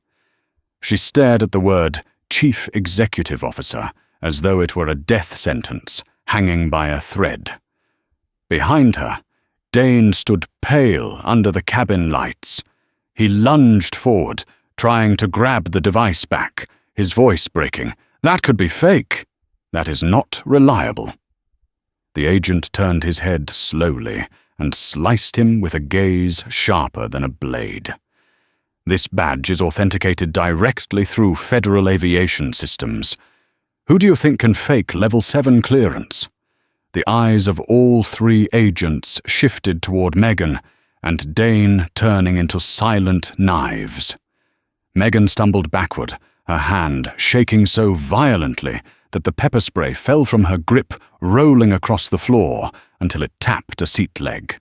She stared at the word Chief Executive Officer as though it were a death sentence hanging by a thread. Behind her, Dane stood pale under the cabin lights. He lunged forward, trying to grab the device back, his voice breaking. "That could be fake. That is not reliable." The agent turned his head slowly and sliced him with a gaze sharper than a blade. "This badge is authenticated directly through Federal Aviation Systems. Who do you think can fake Level 7 clearance?" The eyes of all 3 agents shifted toward Megan, and Dane turning into silent knives. Megan stumbled backward, her hand shaking so violently that the pepper spray fell from her grip, rolling across the floor until it tapped a seat leg.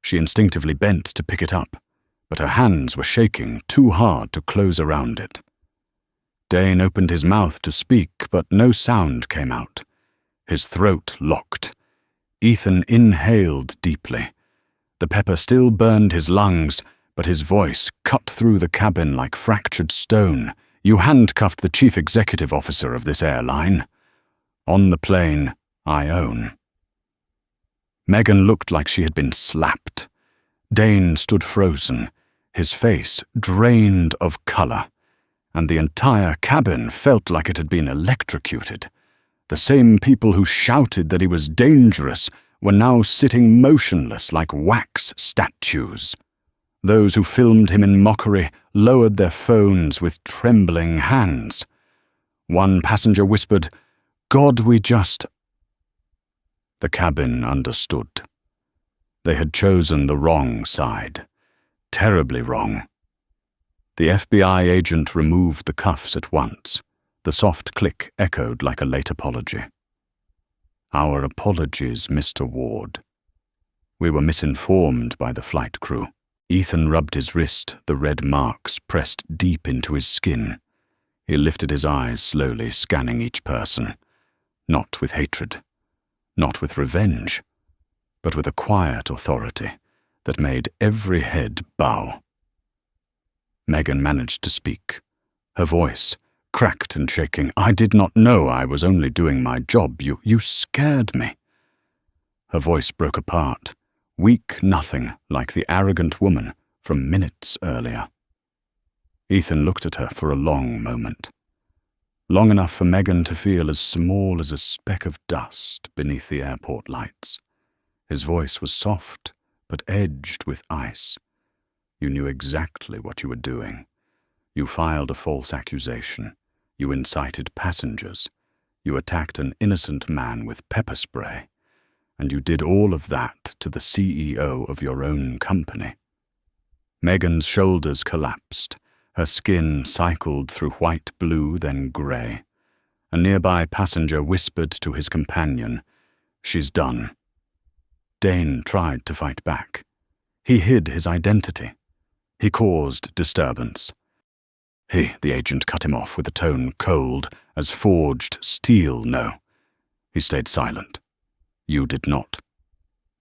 She instinctively bent to pick it up, but her hands were shaking too hard to close around it. Dane opened his mouth to speak, but no sound came out. His throat locked. Ethan inhaled deeply. The pepper still burned his lungs, but his voice cut through the cabin like fractured stone. "You handcuffed the Chief Executive Officer of this airline. On the plane I own." Megan looked like she had been slapped. Dane stood frozen, his face drained of color, and the entire cabin felt like it had been electrocuted. The same people who shouted that he was dangerous were now sitting motionless like wax statues. Those who filmed him in mockery lowered their phones with trembling hands. One passenger whispered, "God, we just—" The cabin understood. They had chosen the wrong side. Terribly wrong. The FBI agent removed the cuffs at once. The soft click echoed like a late apology. "Our apologies, Mr. Ward. We were misinformed by the flight crew." Ethan rubbed his wrist, the red marks pressed deep into his skin. He lifted his eyes slowly, scanning each person. Not with hatred, not with revenge, but with a quiet authority that made every head bow. Megan managed to speak, her voice cracked and shaking. "I did not know. I was only doing my job. You scared me." Her voice broke apart, weak nothing like the arrogant woman from minutes earlier. Ethan looked at her for a long moment. Long enough for Megan to feel as small as a speck of dust beneath the airport lights. His voice was soft, but edged with ice. "You knew exactly what you were doing. You filed a false accusation. You incited passengers. You attacked an innocent man with pepper spray. And you did all of that to the CEO of your own company." Megan's shoulders collapsed. Her skin cycled through white, blue, then grey. A nearby passenger whispered to his companion, "She's done." Dane tried to fight back. He hid his identity. He caused disturbance. The agent cut him off with a tone cold as forged steel. No. He stayed silent. You did not.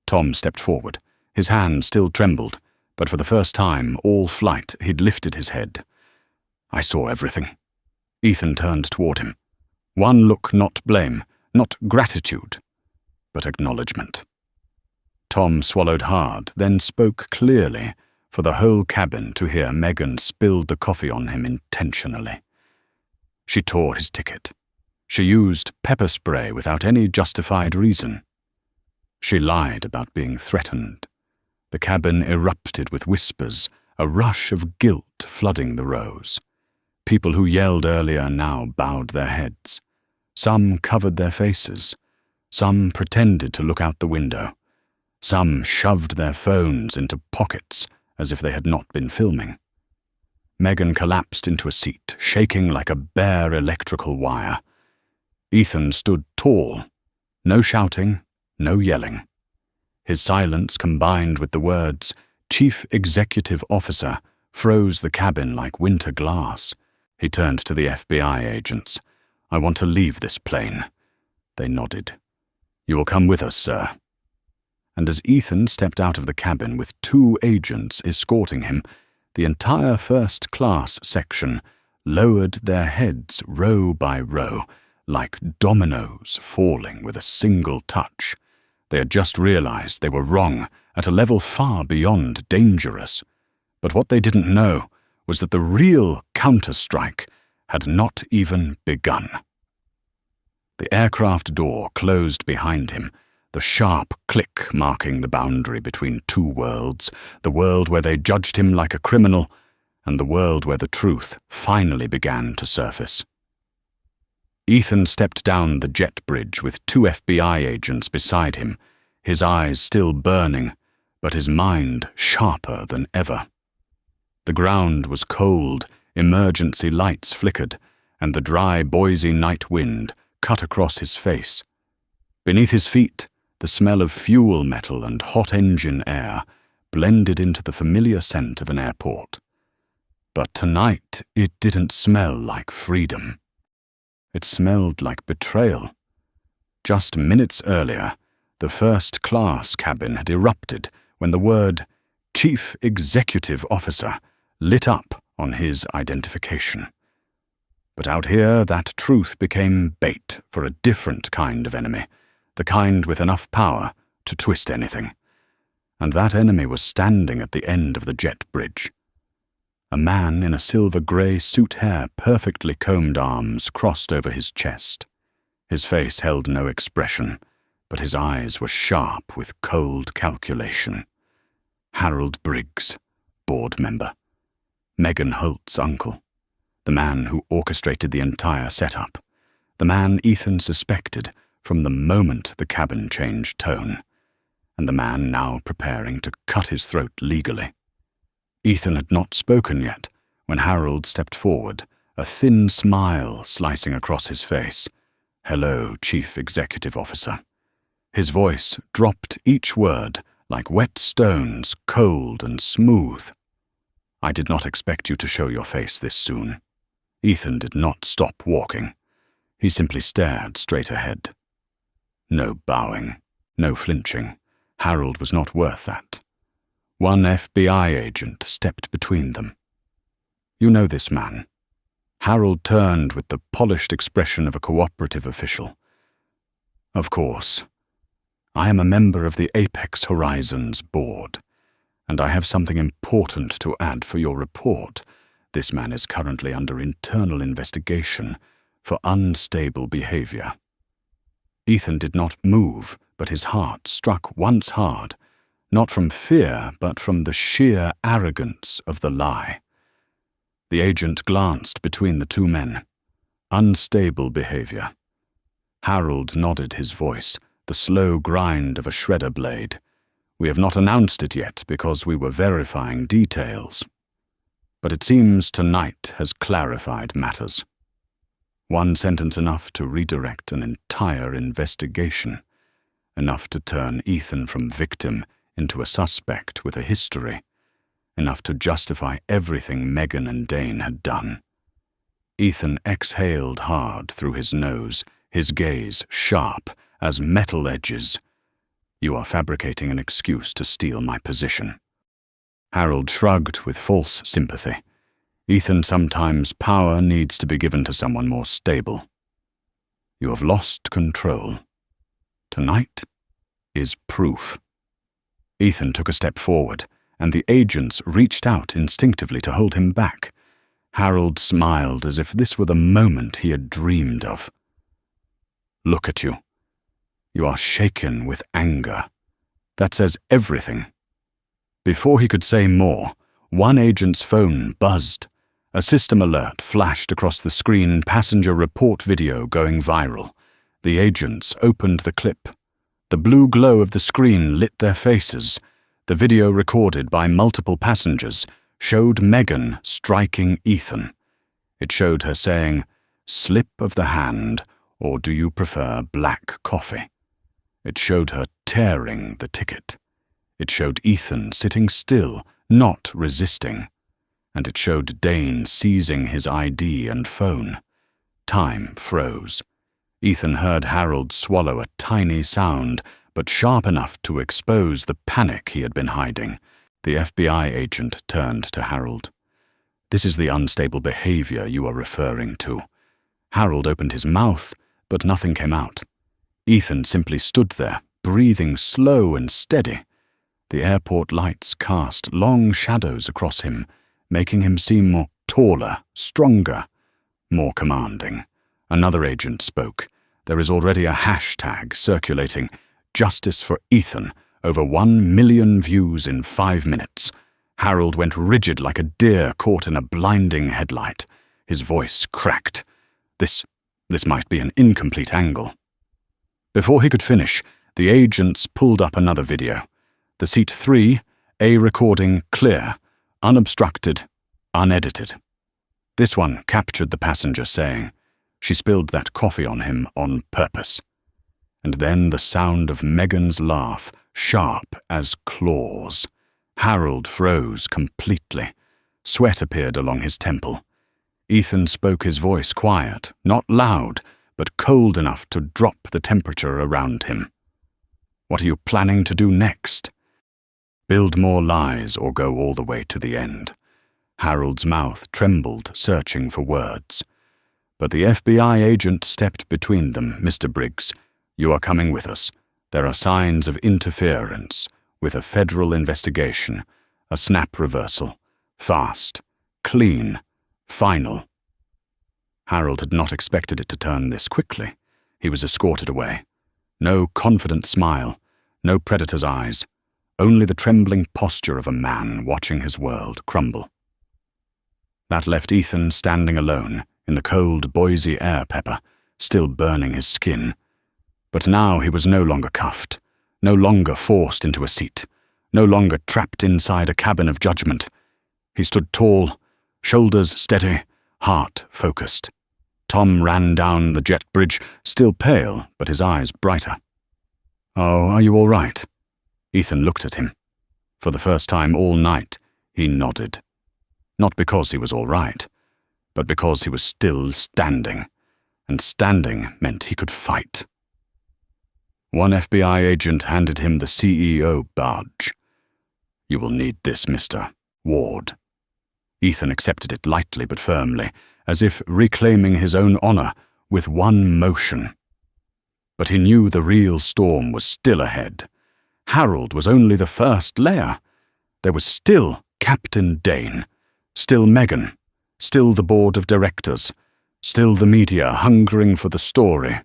Tom stepped forward. His hand still trembled, but for the first time all flight he'd lifted his head. I saw everything. Ethan turned toward him. One look, not blame, not gratitude, but acknowledgement. Tom swallowed hard, then spoke clearly, for the whole cabin to hear. Megan spilled the coffee on him intentionally. She tore his ticket. She used pepper spray without any justified reason. She lied about being threatened. The cabin erupted with whispers, a rush of guilt flooding the rows. People who yelled earlier now bowed their heads. Some covered their faces. Some pretended to look out the window. Some shoved their phones into pockets as if they had not been filming. Megan collapsed into a seat, shaking like a bare electrical wire. Ethan stood tall. No shouting, no yelling. His silence, combined with the words, "Chief Executive Officer," froze the cabin like winter glass. He turned to the FBI agents. "I want to leave this plane." They nodded. "You will come with us, sir." And as Ethan stepped out of the cabin with 2 agents escorting him, the entire first-class section lowered their heads row by row, like dominoes falling with a single touch. They had just realized they were wrong at a level far beyond dangerous. But what they didn't know was that the real counter-strike had not even begun. The aircraft door closed behind him, the sharp click marking the boundary between 2 worlds, the world where they judged him like a criminal, and the world where the truth finally began to surface. Ethan stepped down the jet bridge with 2 FBI agents beside him, his eyes still burning, but his mind sharper than ever. The ground was cold, emergency lights flickered, and the dry Boise night wind cut across his face. Beneath his feet, the smell of fuel metal and hot engine air blended into the familiar scent of an airport. But tonight it didn't smell like freedom. It smelled like betrayal. Just minutes earlier, the first-class cabin had erupted when the word "Chief Executive Officer" lit up on his identification. But out here, that truth became bait for a different kind of enemy, the kind with enough power to twist anything. And that enemy was standing at the end of the jet bridge. A man in a silver-grey suit, hair perfectly combed, arms crossed over his chest. His face held no expression, but his eyes were sharp with cold calculation. Harold Briggs, board member. Megan Holt's uncle. The man who orchestrated the entire setup. The man Ethan suspected from the moment the cabin changed tone. And the man now preparing to cut his throat legally. Ethan had not spoken yet when Harold stepped forward, a thin smile slicing across his face. "Hello, Chief Executive Officer." His voice dropped each word like wet stones, cold and smooth. "I did not expect you to show your face this soon." Ethan did not stop walking. He simply stared straight ahead. No bowing, no flinching. Harold was not worth that. 1 FBI agent stepped between them. "You know this man." Harold turned with the polished expression of a cooperative official. "Of course. I am a member of the Apex Horizons board, and I have something important to add for your report. This man is currently under internal investigation for unstable behavior." Ethan did not move, but his heart struck once hard, not from fear, but from the sheer arrogance of the lie. The agent glanced between the 2 men. Unstable behavior. Harold nodded, his voice, the slow grind of a shredder blade. "We have not announced it yet because we were verifying details." But it seems tonight has clarified matters. One sentence enough to redirect an entire investigation, enough to turn Ethan from victim into a suspect with a history, enough to justify everything Megan and Dane had done. Ethan exhaled hard through his nose, his gaze sharp as metal edges. "You are fabricating an excuse to steal my position." Harold shrugged with false sympathy. "Ethan, sometimes power needs to be given to someone more stable. You have lost control. Tonight is proof." Ethan took a step forward, and the agents reached out instinctively to hold him back. Harold smiled as if this were the moment he had dreamed of. "Look at you. You are shaken with anger. That says everything." Before he could say more, one agent's phone buzzed. A system alert flashed across the screen, passenger report video going viral. The agents opened the clip. The blue glow of the screen lit their faces. The video, recorded by multiple passengers, showed Megan striking Ethan. It showed her saying, "Slip of the hand, or do you prefer black coffee?" It showed her tearing the ticket. It showed Ethan sitting still, not resisting. And it showed Dane seizing his ID and phone. Time froze. Ethan heard Harold swallow a tiny sound, but sharp enough to expose the panic he had been hiding. The FBI agent turned to Harold. "This is the unstable behavior you are referring to." Harold opened his mouth, but nothing came out. Ethan simply stood there, breathing slow and steady. The airport lights cast long shadows across him, making him seem more taller, stronger, more commanding. Another agent spoke. "There is already a hashtag circulating, Justice for Ethan, over 1 million views in 5 minutes. Harold went rigid like a deer caught in a blinding headlight. His voice cracked. This might be an incomplete angle." Before he could finish, the agents pulled up another video. The seat 3, a recording clear, unobstructed, unedited. This one captured the passenger saying, "She spilled that coffee on him on purpose." And then the sound of Megan's laugh, sharp as claws. Harold froze completely. Sweat appeared along his temple. Ethan spoke, his voice quiet, not loud, but cold enough to drop the temperature around him. "What are you planning to do next?" "Build more lies or go all the way to the end." Harold's mouth trembled, searching for words. But the FBI agent stepped between them. "Mr. Briggs, you are coming with us. There are signs of interference with a federal investigation, a snap reversal, fast, clean, final." Harold had not expected it to turn this quickly. He was escorted away. No confident smile, no predator's eyes, only the trembling posture of a man watching his world crumble. That left Ethan standing alone in the cold Boise air pepper, still burning his skin. But now he was no longer cuffed, no longer forced into a seat, no longer trapped inside a cabin of judgment. He stood tall, shoulders steady, heart focused. Tom ran down the jet bridge, still pale, but his eyes brighter. "Oh, are you all right?" Ethan looked at him. For the first time all night, he nodded. Not because he was all right, but because he was still standing, and standing meant he could fight. One FBI agent handed him the CEO badge. "You will need this, Mr. Ward." Ethan accepted it lightly but firmly, as if reclaiming his own honor with one motion. But he knew the real storm was still ahead. Harold was only the first layer. There was still Captain Dane, still Megan, still the board of directors, still the media hungering for the story,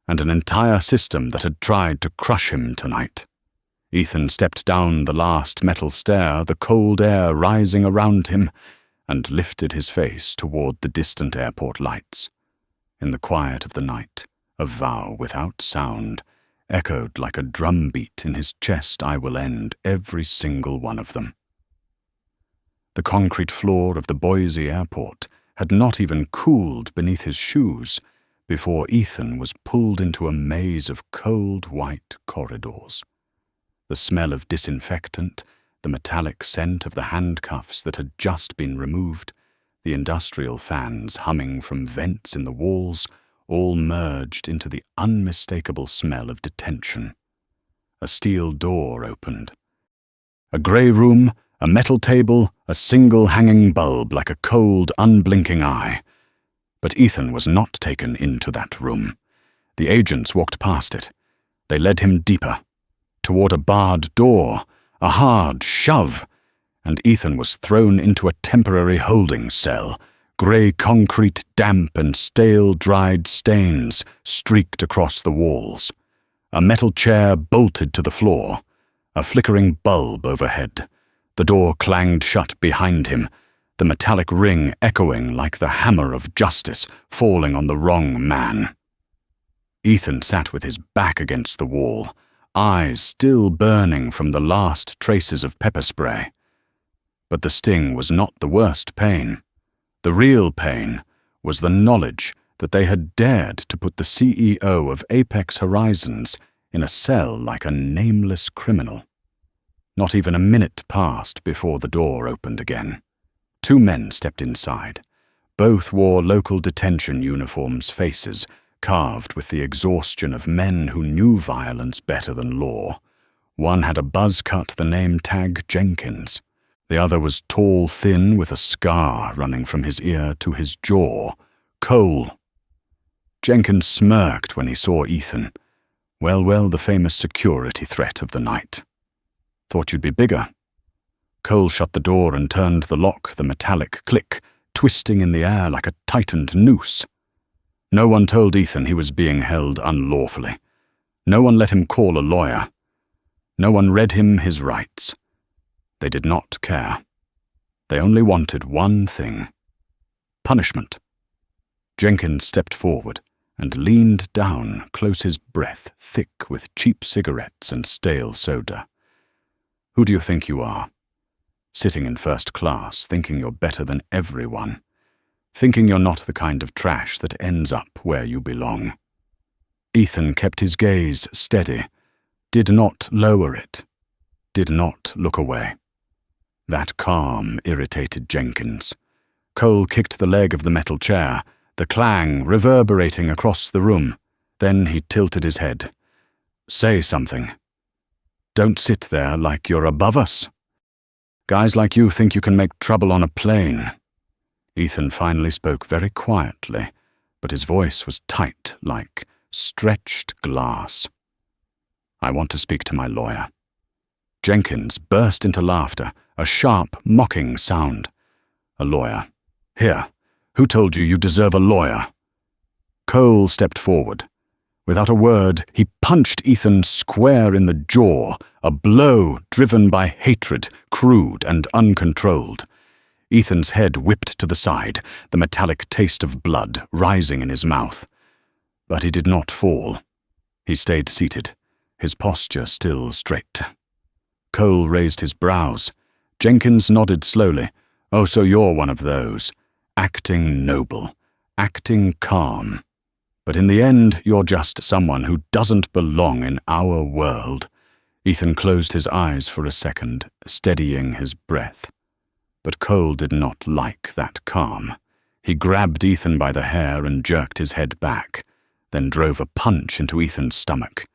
and an entire system that had tried to crush him tonight. Ethan stepped down the last metal stair, the cold air rising around him, and lifted his face toward the distant airport lights. In the quiet of the night, a vow without sound echoed like a drum beat in his chest. "I will end every single one of them." The concrete floor of the Boise airport had not even cooled beneath his shoes before Ethan was pulled into a maze of cold white corridors. The smell of disinfectant, the metallic scent of the handcuffs that had just been removed, the industrial fans humming from vents in the walls, all merged into the unmistakable smell of detention. A steel door opened. A grey room, a metal table, a single hanging bulb like a cold, unblinking eye. But Ethan was not taken into that room. The agents walked past it. They led him deeper, toward a barred door, a hard shove, and Ethan was thrown into a temporary holding cell. Grey concrete, damp and stale dried stains streaked across the walls. A metal chair bolted to the floor, a flickering bulb overhead. The door clanged shut behind him, the metallic ring echoing like the hammer of justice falling on the wrong man. Ethan sat with his back against the wall, eyes still burning from the last traces of pepper spray. But the sting was not the worst pain. The real pain was the knowledge that they had dared to put the CEO of Apex Horizons in a cell like a nameless criminal. Not even a minute passed before the door opened again. 2 men stepped inside. Both wore local detention uniforms, faces carved with the exhaustion of men who knew violence better than law. One had a buzz cut, the name tag Jenkins. The other was tall, thin, with a scar running from his ear to his jaw. Cole. Jenkins smirked when he saw Ethan. Well, the famous security threat of the night. Thought you'd be bigger. Cole shut the door and turned the lock, the metallic click, twisting in the air like a tightened noose. No one told Ethan he was being held unlawfully. No one let him call a lawyer. No one read him his rights. They did not care. They only wanted one thing: punishment. Jenkins stepped forward and leaned down, close, his breath thick with cheap cigarettes and stale soda. Who do you think you are? Sitting in first class, thinking you're better than everyone. Thinking you're not the kind of trash that ends up where you belong. Ethan kept his gaze steady, did not lower it, did not look away. That calm irritated Jenkins. Cole kicked the leg of the metal chair, the clang reverberating across the room. Then he tilted his head. Say something. Don't sit there like you're above us. Guys like you think you can make trouble on a plane. Ethan finally spoke very quietly, but his voice was tight like stretched glass. I want to speak to my lawyer. Jenkins burst into laughter, a sharp, mocking sound. A lawyer. Here, who told you you deserve a lawyer? Cole stepped forward. Without a word, he punched Ethan square in the jaw, a blow driven by hatred, crude and uncontrolled. Ethan's head whipped to the side, the metallic taste of blood rising in his mouth. But he did not fall. He stayed seated, his posture still straight. Cole raised his brows. Jenkins nodded slowly. Oh, so you're one of those. Acting noble, acting calm. But in the end, you're just someone who doesn't belong in our world. Ethan closed his eyes for a second, steadying his breath. But Cole did not like that calm. He grabbed Ethan by the hair and jerked his head back, then drove a punch into Ethan's stomach.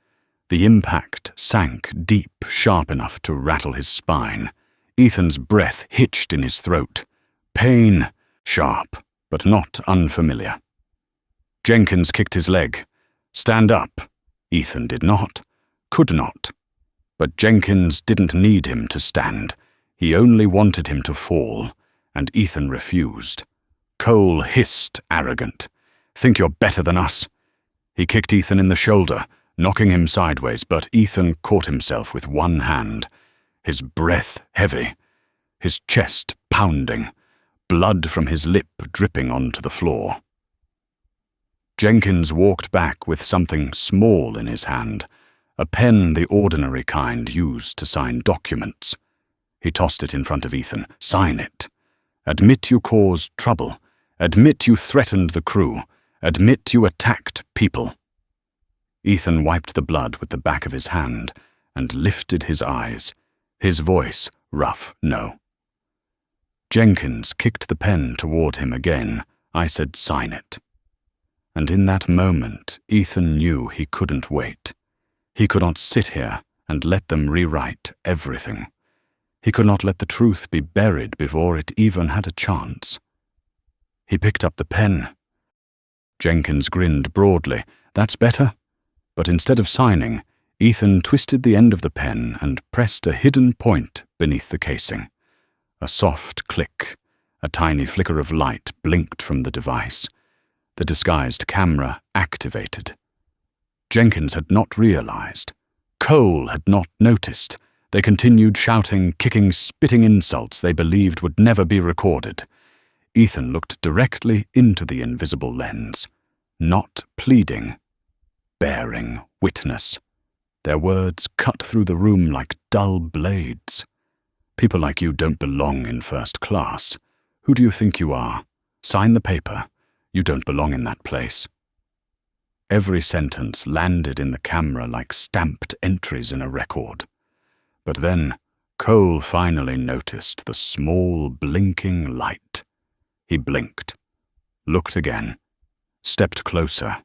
The impact sank deep, sharp enough to rattle his spine. Ethan's breath hitched in his throat. Pain, sharp, but not unfamiliar. Jenkins kicked his leg. Stand up. Ethan did not, could not. But Jenkins didn't need him to stand. He only wanted him to fall, and Ethan refused. Cole hissed, arrogant. Think you're better than us? He kicked Ethan in the shoulder, knocking him sideways, but Ethan caught himself with one hand, his breath heavy, his chest pounding, blood from his lip dripping onto the floor. Jenkins walked back with something small in his hand, a pen the ordinary kind used to sign documents. He tossed it in front of Ethan. Sign it. Admit you caused trouble. Admit you threatened the crew. Admit you attacked people." Ethan wiped the blood with the back of his hand and lifted his eyes, his voice rough no. Jenkins kicked the pen toward him again. I said, "Sign it." And in that moment, Ethan knew he couldn't wait. He could not sit here and let them rewrite everything. He could not let the truth be buried before it even had a chance. He picked up the pen. Jenkins grinned broadly. "That's better?" But instead of signing, Ethan twisted the end of the pen and pressed a hidden point beneath the casing. A soft click, a tiny flicker of light blinked from the device. The disguised camera activated. Jenkins had not realized. Cole had not noticed. They continued shouting, kicking, spitting insults they believed would never be recorded. Ethan looked directly into the invisible lens, not pleading, bearing witness. Their words cut through the room like dull blades. "People like you don't belong in first class. Who do you think you are? Sign the paper. You don't belong in that place." Every sentence landed in the camera like stamped entries in a record. But then Cole finally noticed the small blinking light. He blinked, looked again, stepped closer,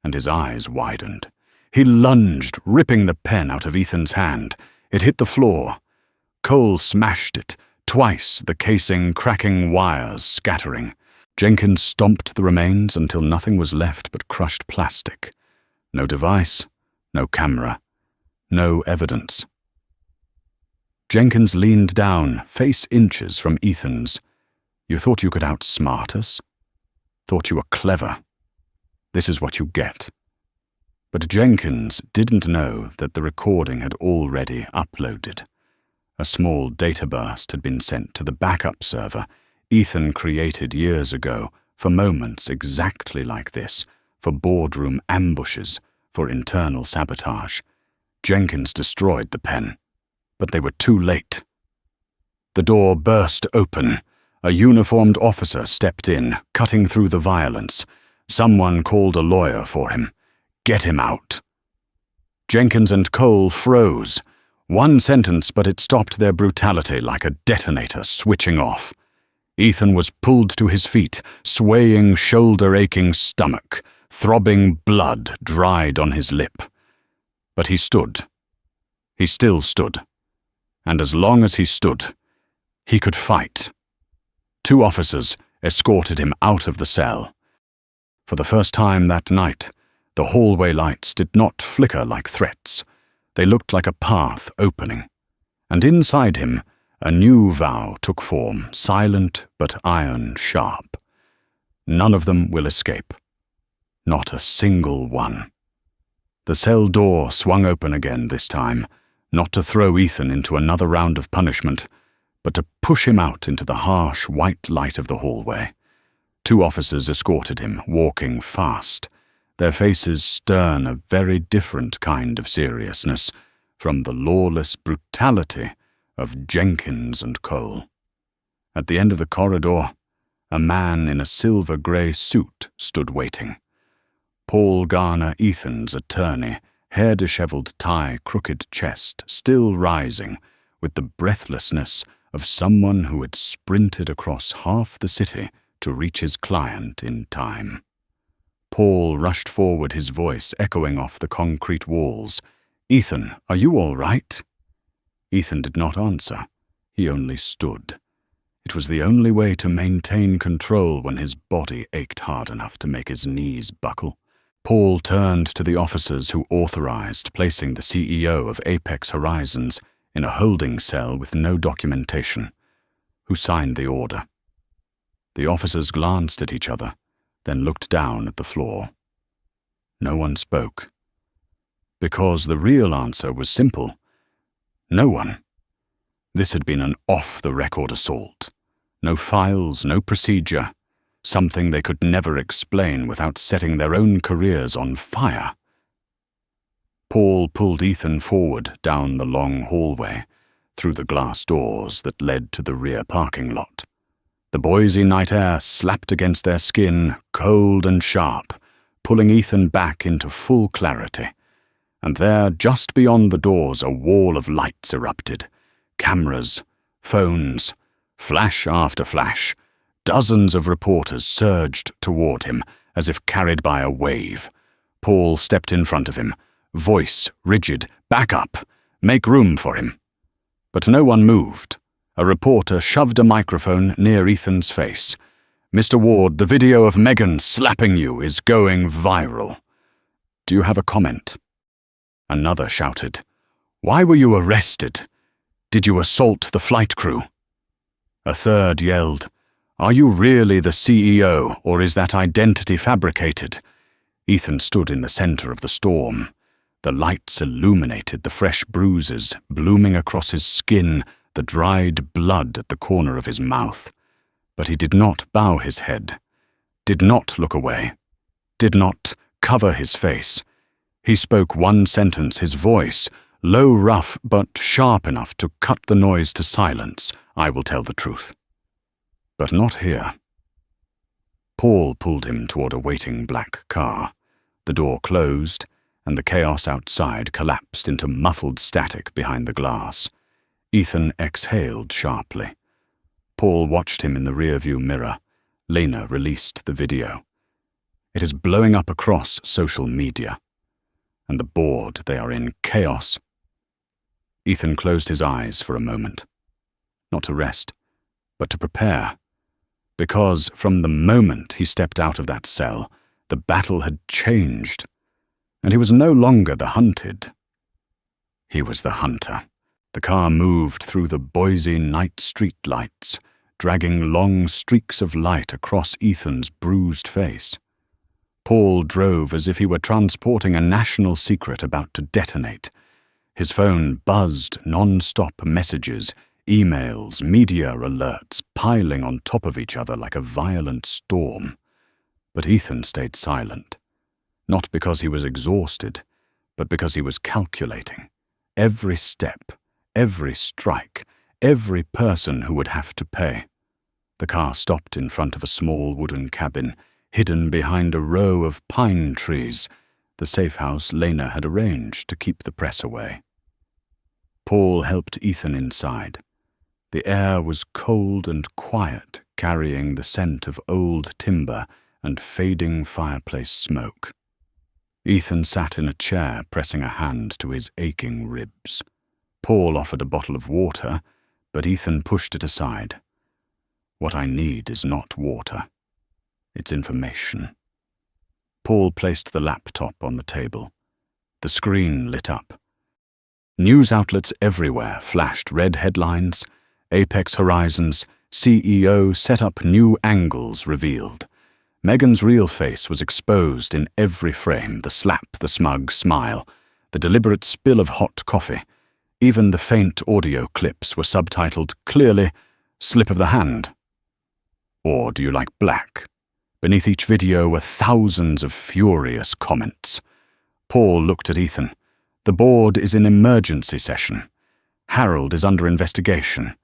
and his eyes widened. He lunged, ripping the pen out of Ethan's hand. It hit the floor. Cole smashed it, twice, the casing cracking, wires scattering. Jenkins stomped the remains until nothing was left but crushed plastic. No device, no camera, no evidence. Jenkins leaned down, face inches from Ethan's. "You thought you could outsmart us? Thought you were clever. This is what you get." But Jenkins didn't know that the recording had already uploaded. A small data burst had been sent to the backup server Ethan created years ago for moments exactly like this, for boardroom ambushes, for internal sabotage. Jenkins destroyed the pen, but they were too late. The door burst open. A uniformed officer stepped in, cutting through the violence. Someone called a lawyer for him. "Get him out." Jenkins and Cole froze. One sentence, but it stopped their brutality like a detonator switching off. Ethan was pulled to his feet, swaying, shoulder-aching stomach, throbbing blood dried on his lip. But he stood. He still stood. And as long as he stood, he could fight. 2 officers escorted him out of the cell. For the first time that night, the hallway lights did not flicker like threats. They looked like a path opening. And inside him, a new vow took form, silent but iron-sharp. None of them will escape. Not a single one. The cell door swung open again this time, not to throw Ethan into another round of punishment, but to push him out into the harsh white light of the hallway. 2 officers escorted him, walking fast, their faces stern, a very different kind of seriousness from the lawless brutality of Jenkins and Cole. At the end of the corridor, a man in a silver-grey suit stood waiting. Paul Garner, Ethan's attorney, hair-disheveled tie, crooked chest, still rising, with the breathlessness of someone who had sprinted across half the city to reach his client in time. Paul rushed forward, his voice echoing off the concrete walls. "Ethan, are you all right?" Ethan did not answer. He only stood. It was the only way to maintain control when his body ached hard enough to make his knees buckle. Paul turned to the officers who authorized placing the CEO of Apex Horizons in a holding cell with no documentation, who signed the order. The officers glanced at each other, then looked down at the floor. No one spoke. Because the real answer was simple. No one. This had been an off-the-record assault. No files, no procedure. Something they could never explain without setting their own careers on fire. Paul pulled Ethan forward down the long hallway, through the glass doors that led to the rear parking lot. The Boise night air slapped against their skin, cold and sharp, pulling Ethan back into full clarity. And there, just beyond the doors, a wall of lights erupted. Cameras, phones, flash after flash. Dozens of reporters surged toward him, as if carried by a wave. Paul stepped in front of him, voice rigid. "Back up! Make room for him!" But no one moved. A reporter shoved a microphone near Ethan's face. "Mr. Ward, the video of Megan slapping you is going viral. Do you have a comment?" Another shouted, "Why were you arrested? Did you assault the flight crew?" A third yelled, "Are you really the CEO, or is that identity fabricated?" Ethan stood in the center of the storm. The lights illuminated the fresh bruises blooming across his skin, the dried blood at the corner of his mouth. But he did not bow his head, did not look away, did not cover his face. He spoke one sentence, his voice, low, rough, but sharp enough to cut the noise to silence. "I will tell the truth." But not here. Paul pulled him toward a waiting black car. The door closed, and the chaos outside collapsed into muffled static behind the glass. Ethan exhaled sharply. Paul watched him in the rearview mirror. Lena released the video. It is blowing up across social media. And the board they are in, chaos. Ethan closed his eyes for a moment. Not to rest, but to prepare. Because from the moment he stepped out of that cell, the battle had changed, and he was no longer the hunted. He was the hunter. The car moved through the Boise night street lights, dragging long streaks of light across Ethan's bruised face. Paul drove as if he were transporting a national secret about to detonate. His phone buzzed non-stop messages, emails, media alerts, piling on top of each other like a violent storm. But Ethan stayed silent, not because he was exhausted, but because he was calculating. Every step, every strike, every person who would have to pay. The car stopped in front of a small wooden cabin, hidden behind a row of pine trees, the safe house Lena had arranged to keep the press away. Paul helped Ethan inside. The air was cold and quiet, carrying the scent of old timber and fading fireplace smoke. Ethan sat in a chair, pressing a hand to his aching ribs. Paul offered a bottle of water, but Ethan pushed it aside. "What I need is not water. It's information." Paul placed the laptop on the table. The screen lit up. News outlets everywhere flashed red headlines. Apex Horizons, CEO set up new angles revealed. Megan's real face was exposed in every frame, the slap, the smug smile, the deliberate spill of hot coffee. Even the faint audio clips were subtitled clearly, "Slip of the hand." Or do you like black? Beneath each video were thousands of furious comments. Paul looked at Ethan. "The board is in emergency session. Harold is under investigation.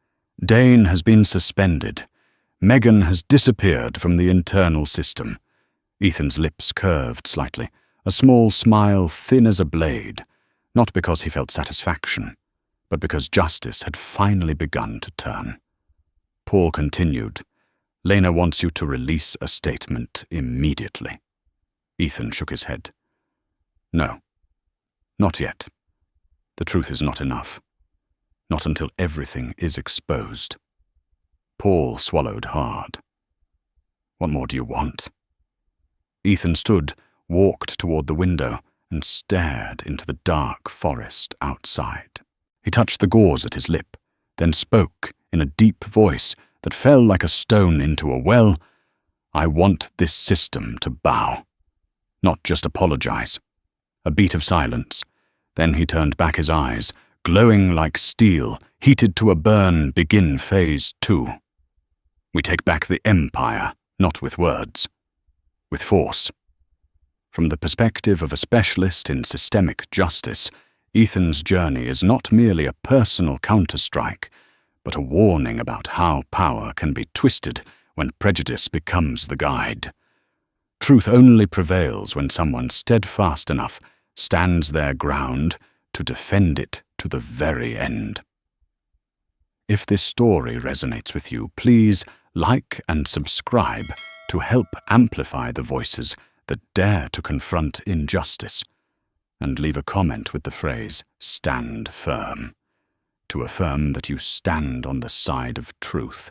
Dane has been suspended. Megan has disappeared from the internal system." Ethan's lips curved slightly, a small smile thin as a blade, not because he felt satisfaction, but because justice had finally begun to turn. Paul continued, "Lena wants you to release a statement immediately." Ethan shook his head. "No, not yet. The truth is not enough. Not until everything is exposed." Paul swallowed hard. "What more do you want?" Ethan stood, walked toward the window, and stared into the dark forest outside. He touched the gauze at his lip, then spoke in a deep voice that fell like a stone into a well. "I want this system to bow, not just apologize." A beat of silence. Then he turned back his eyes, glowing like steel, heated to a burn. "Begin phase 2. We take back the empire, not with words, with force." From the perspective of a specialist in systemic justice, Ethan's journey is not merely a personal counterstrike, but a warning about how power can be twisted when prejudice becomes the guide. Truth only prevails when someone steadfast enough stands their ground to defend it to the very end. If this story resonates with you, please like and subscribe to help amplify the voices that dare to confront injustice, and leave a comment with the phrase "Stand firm," to affirm that you stand on the side of truth.